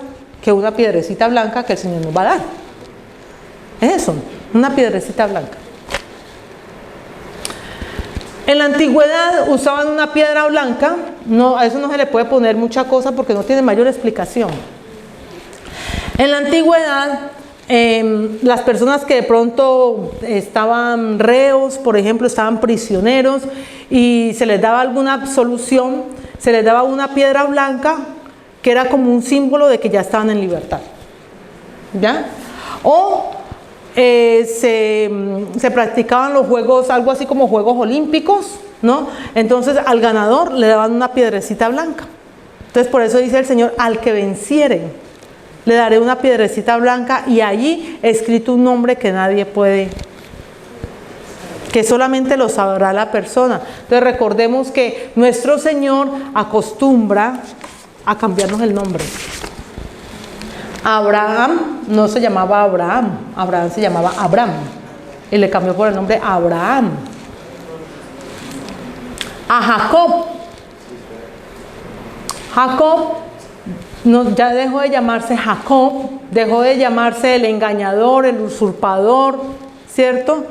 que una piedrecita blanca que el Señor nos va a dar. Es eso, una piedrecita blanca. En la antigüedad usaban una piedra blanca, no, a eso no se le puede poner mucha cosa porque no tiene mayor explicación. En la antigüedad, las personas que de pronto estaban reos, por ejemplo, estaban prisioneros y se les daba alguna absolución, se les daba una piedra blanca que era como un símbolo de que ya estaban en libertad, ¿ya? O se practicaban los juegos, algo así como Juegos Olímpicos, ¿no? Entonces al ganador le daban una piedrecita blanca. Entonces por eso dice el Señor, al que venciere le daré una piedrecita blanca, y allí escrito un nombre que nadie puede, que solamente lo sabrá la persona. Entonces recordemos que nuestro Señor acostumbra a cambiarnos el nombre. Abraham no se llamaba Abraham, Abraham se llamaba Abram, y le cambió por el nombre Abraham. A Jacob no, ya dejó de llamarse Jacob, dejó de llamarse el engañador, el usurpador, ¿cierto?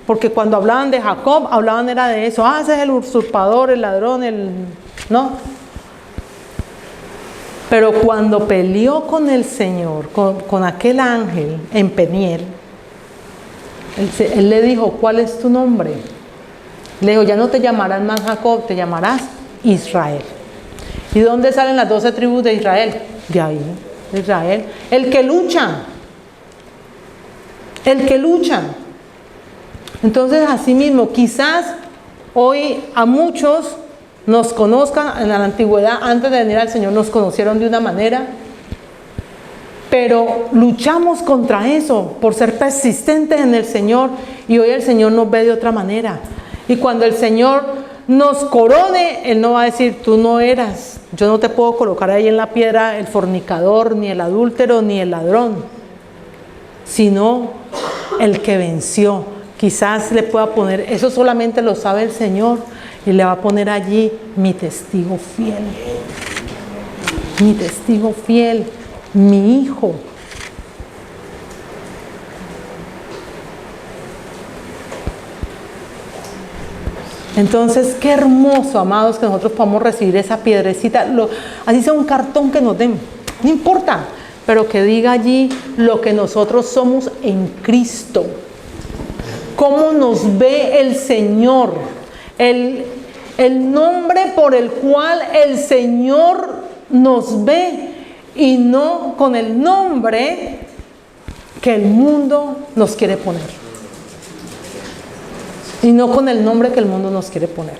Porque cuando hablaban de Jacob, hablaban era de eso, ese es el usurpador, el ladrón, ¿no? Pero cuando peleó con el Señor, con aquel ángel en Peniel, él le dijo, ¿cuál es tu nombre? Le dijo, ya no te llamarás más Jacob, te llamarás Israel. ¿Y dónde salen las 12 tribus de Israel? De ahí, de Israel. El que lucha. El que lucha. Entonces, así mismo, quizás hoy a muchos nos conozcan, en la antigüedad, antes de venir al Señor, nos conocieron de una manera, pero luchamos contra eso, por ser persistentes en el Señor, y hoy el Señor nos ve de otra manera. Y cuando el Señor nos corone, Él no va a decir, tú no eras, yo no te puedo colocar ahí en la piedra el fornicador, ni el adúltero, ni el ladrón, sino el que venció. Quizás le pueda poner, eso solamente lo sabe el Señor, y le va a poner allí mi testigo fiel. Mi testigo fiel, mi hijo. Entonces, qué hermoso, amados, que nosotros podamos recibir esa piedrecita, así sea un cartón que nos den, no importa, pero que diga allí lo que nosotros somos en Cristo. Cómo nos ve el Señor, el nombre por el cual el Señor nos ve, y no con el nombre que el mundo nos quiere poner. Y no con el nombre que el mundo nos quiere poner.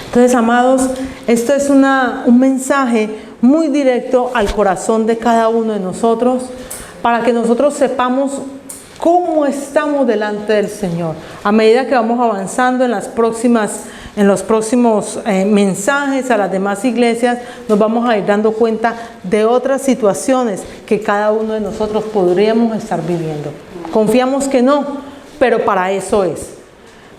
Entonces, amados, esto es un mensaje muy directo al corazón de cada uno de nosotros, para que nosotros sepamos cómo estamos delante del Señor. A medida que vamos avanzando en los próximos mensajes a las demás iglesias, nos vamos a ir dando cuenta de otras situaciones que cada uno de nosotros podríamos estar viviendo. Confiamos que no, pero para eso es.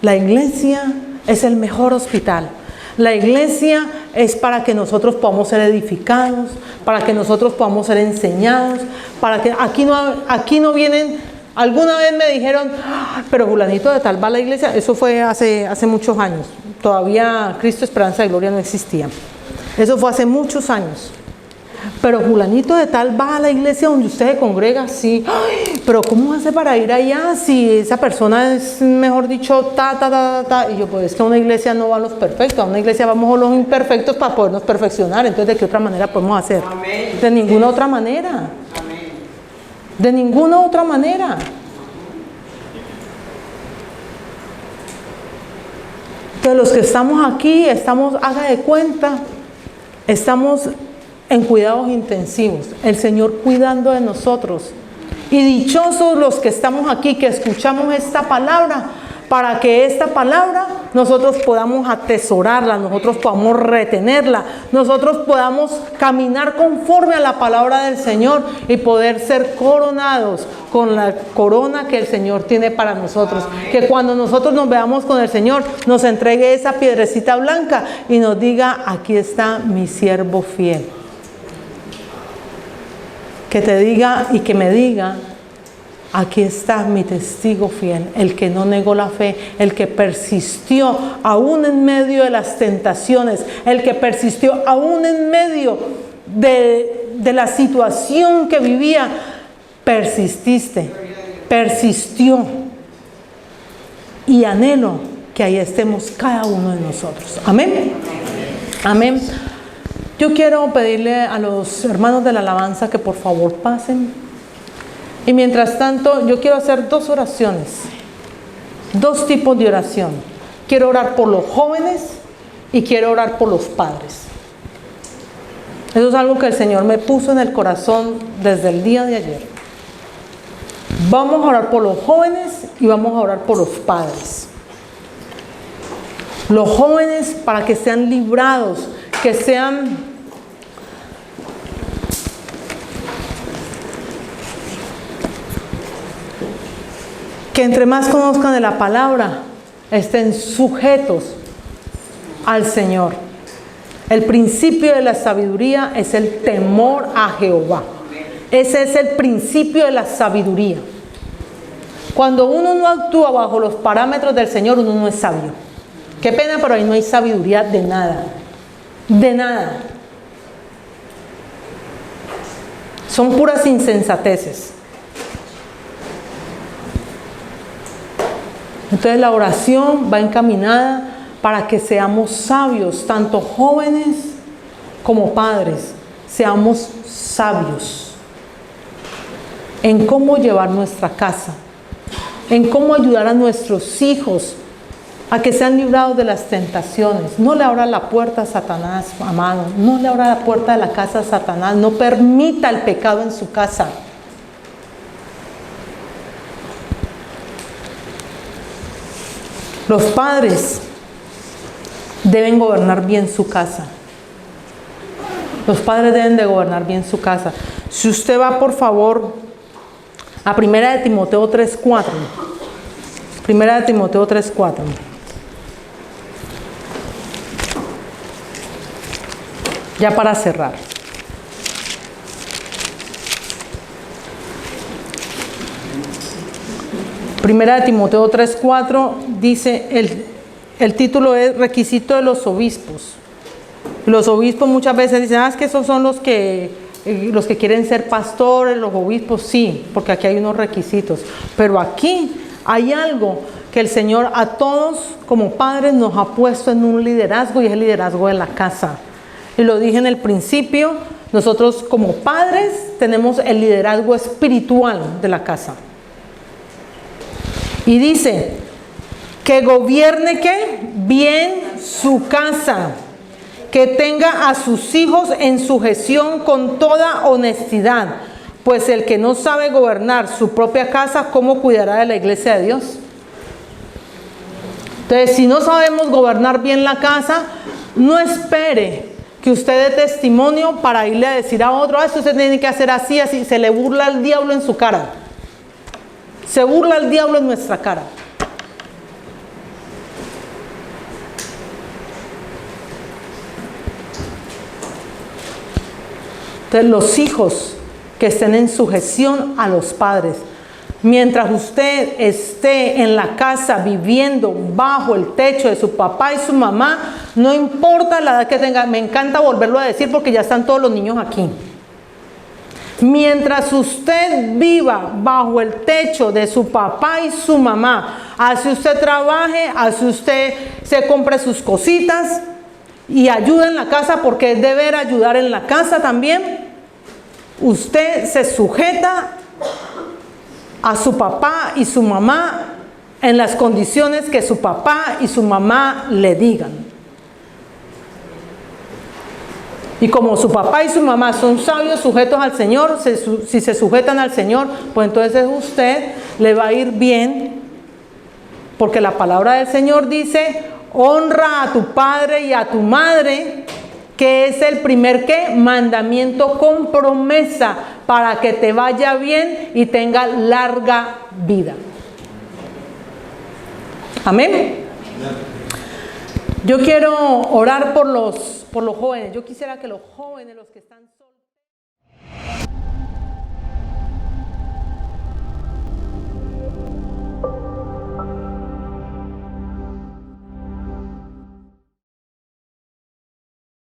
La iglesia es el mejor hospital. La iglesia es para que nosotros podamos ser edificados, para que nosotros podamos ser enseñados, para que aquí no vienen. Alguna vez me dijeron, pero fulanito de tal va a la iglesia. Eso fue hace muchos años. Todavía Cristo Esperanza y Gloria no existía. Eso fue hace muchos años. Pero fulanito de tal va a la iglesia donde usted se congrega, sí. Ay, pero ¿cómo hace para ir allá si esa persona es, mejor dicho, Y yo, pues es que a una iglesia no van los perfectos, a una iglesia vamos a los imperfectos para podernos perfeccionar. Entonces, ¿de qué otra manera podemos hacer? Amén. De ninguna otra manera. Amén. De ninguna otra manera. Entonces, los que estamos aquí, haga de cuenta, estamos en cuidados intensivos, el Señor cuidando de nosotros. Y dichosos los que estamos aquí, que escuchamos esta palabra, para que esta palabra nosotros podamos atesorarla, nosotros podamos retenerla, nosotros podamos caminar conforme a la palabra del Señor y poder ser coronados con la corona que el Señor tiene para nosotros. Que cuando nosotros nos veamos con el Señor, nos entregue esa piedrecita blanca y nos diga, aquí está mi siervo fiel. Que te diga y que me diga, aquí está mi testigo fiel, el que no negó la fe, el que persistió aún en medio de las tentaciones, el que persistió aún en medio de la situación que vivía. Persistió. Y anhelo que ahí estemos cada uno de nosotros. Amén. Amén. Yo quiero pedirle a los hermanos de la alabanza que por favor pasen. Y mientras tanto, yo quiero hacer dos oraciones. Dos tipos de oración. Quiero orar por los jóvenes y quiero orar por los padres. Eso es algo que el Señor me puso en el corazón desde el día de ayer. Vamos a orar por los jóvenes y vamos a orar por los padres. Los jóvenes para que sean librados, que entre más conozcan de la palabra, estén sujetos al Señor. El principio de la sabiduría es el temor a Jehová. Ese es el principio de la sabiduría. Cuando uno no actúa bajo los parámetros del Señor, uno no es sabio. Qué pena, pero ahí no hay sabiduría de nada. De nada. Son puras insensateces. Entonces la oración va encaminada para que seamos sabios, tanto jóvenes como padres, seamos sabios en cómo llevar nuestra casa, en cómo ayudar a nuestros hijos a que sean librados de las tentaciones. No le abra la puerta a Satanás, amado. No le abra la puerta de la casa a Satanás. No permita el pecado en su casa. Los padres deben gobernar bien su casa. Los padres deben de gobernar bien su casa. Si usted va, por favor, a 1 de Timoteo 3:4. 1 de Timoteo 3:4. Ya para cerrar. Primera de Timoteo 3:4 dice, el título es Requisito de los obispos. Los obispos muchas veces dicen, es que esos son los que quieren ser pastores, los obispos, sí, porque aquí hay unos requisitos. Pero aquí hay algo que el Señor a todos como padres nos ha puesto en un liderazgo, y es el liderazgo de la casa. Y lo dije en el principio, nosotros como padres tenemos el liderazgo espiritual de la casa. Y dice, que gobierne ¿qué? Bien su casa, que tenga a sus hijos en sujeción con toda honestidad, pues el que no sabe gobernar su propia casa, ¿cómo cuidará de la iglesia de Dios? Entonces, si no sabemos gobernar bien la casa, no espere que usted dé testimonio para irle a decir a otro, esto usted tiene que hacer así, así. Se le burla al diablo en su cara. Se burla el diablo en nuestra cara. Entonces, los hijos que estén en sujeción a los padres. Mientras usted esté en la casa viviendo bajo el techo de su papá y su mamá, no importa la edad que tenga, me encanta volverlo a decir porque ya están todos los niños aquí. Mientras usted viva bajo el techo de su papá y su mamá, así usted trabaje, así usted se compre sus cositas y ayude en la casa, porque es deber ayudar en la casa también, usted se sujeta a su papá y su mamá en las condiciones que su papá y su mamá le digan. Y como su papá y su mamá son sabios, sujetos al Señor, si se sujetan al Señor, pues entonces usted le va a ir bien, porque la palabra del Señor dice, honra a tu padre y a tu madre, que es el primer ¿qué? Mandamiento con promesa, para que te vaya bien y tenga larga vida. Amén. Yo quiero orar por los jóvenes. Yo quisiera que los jóvenes, los que están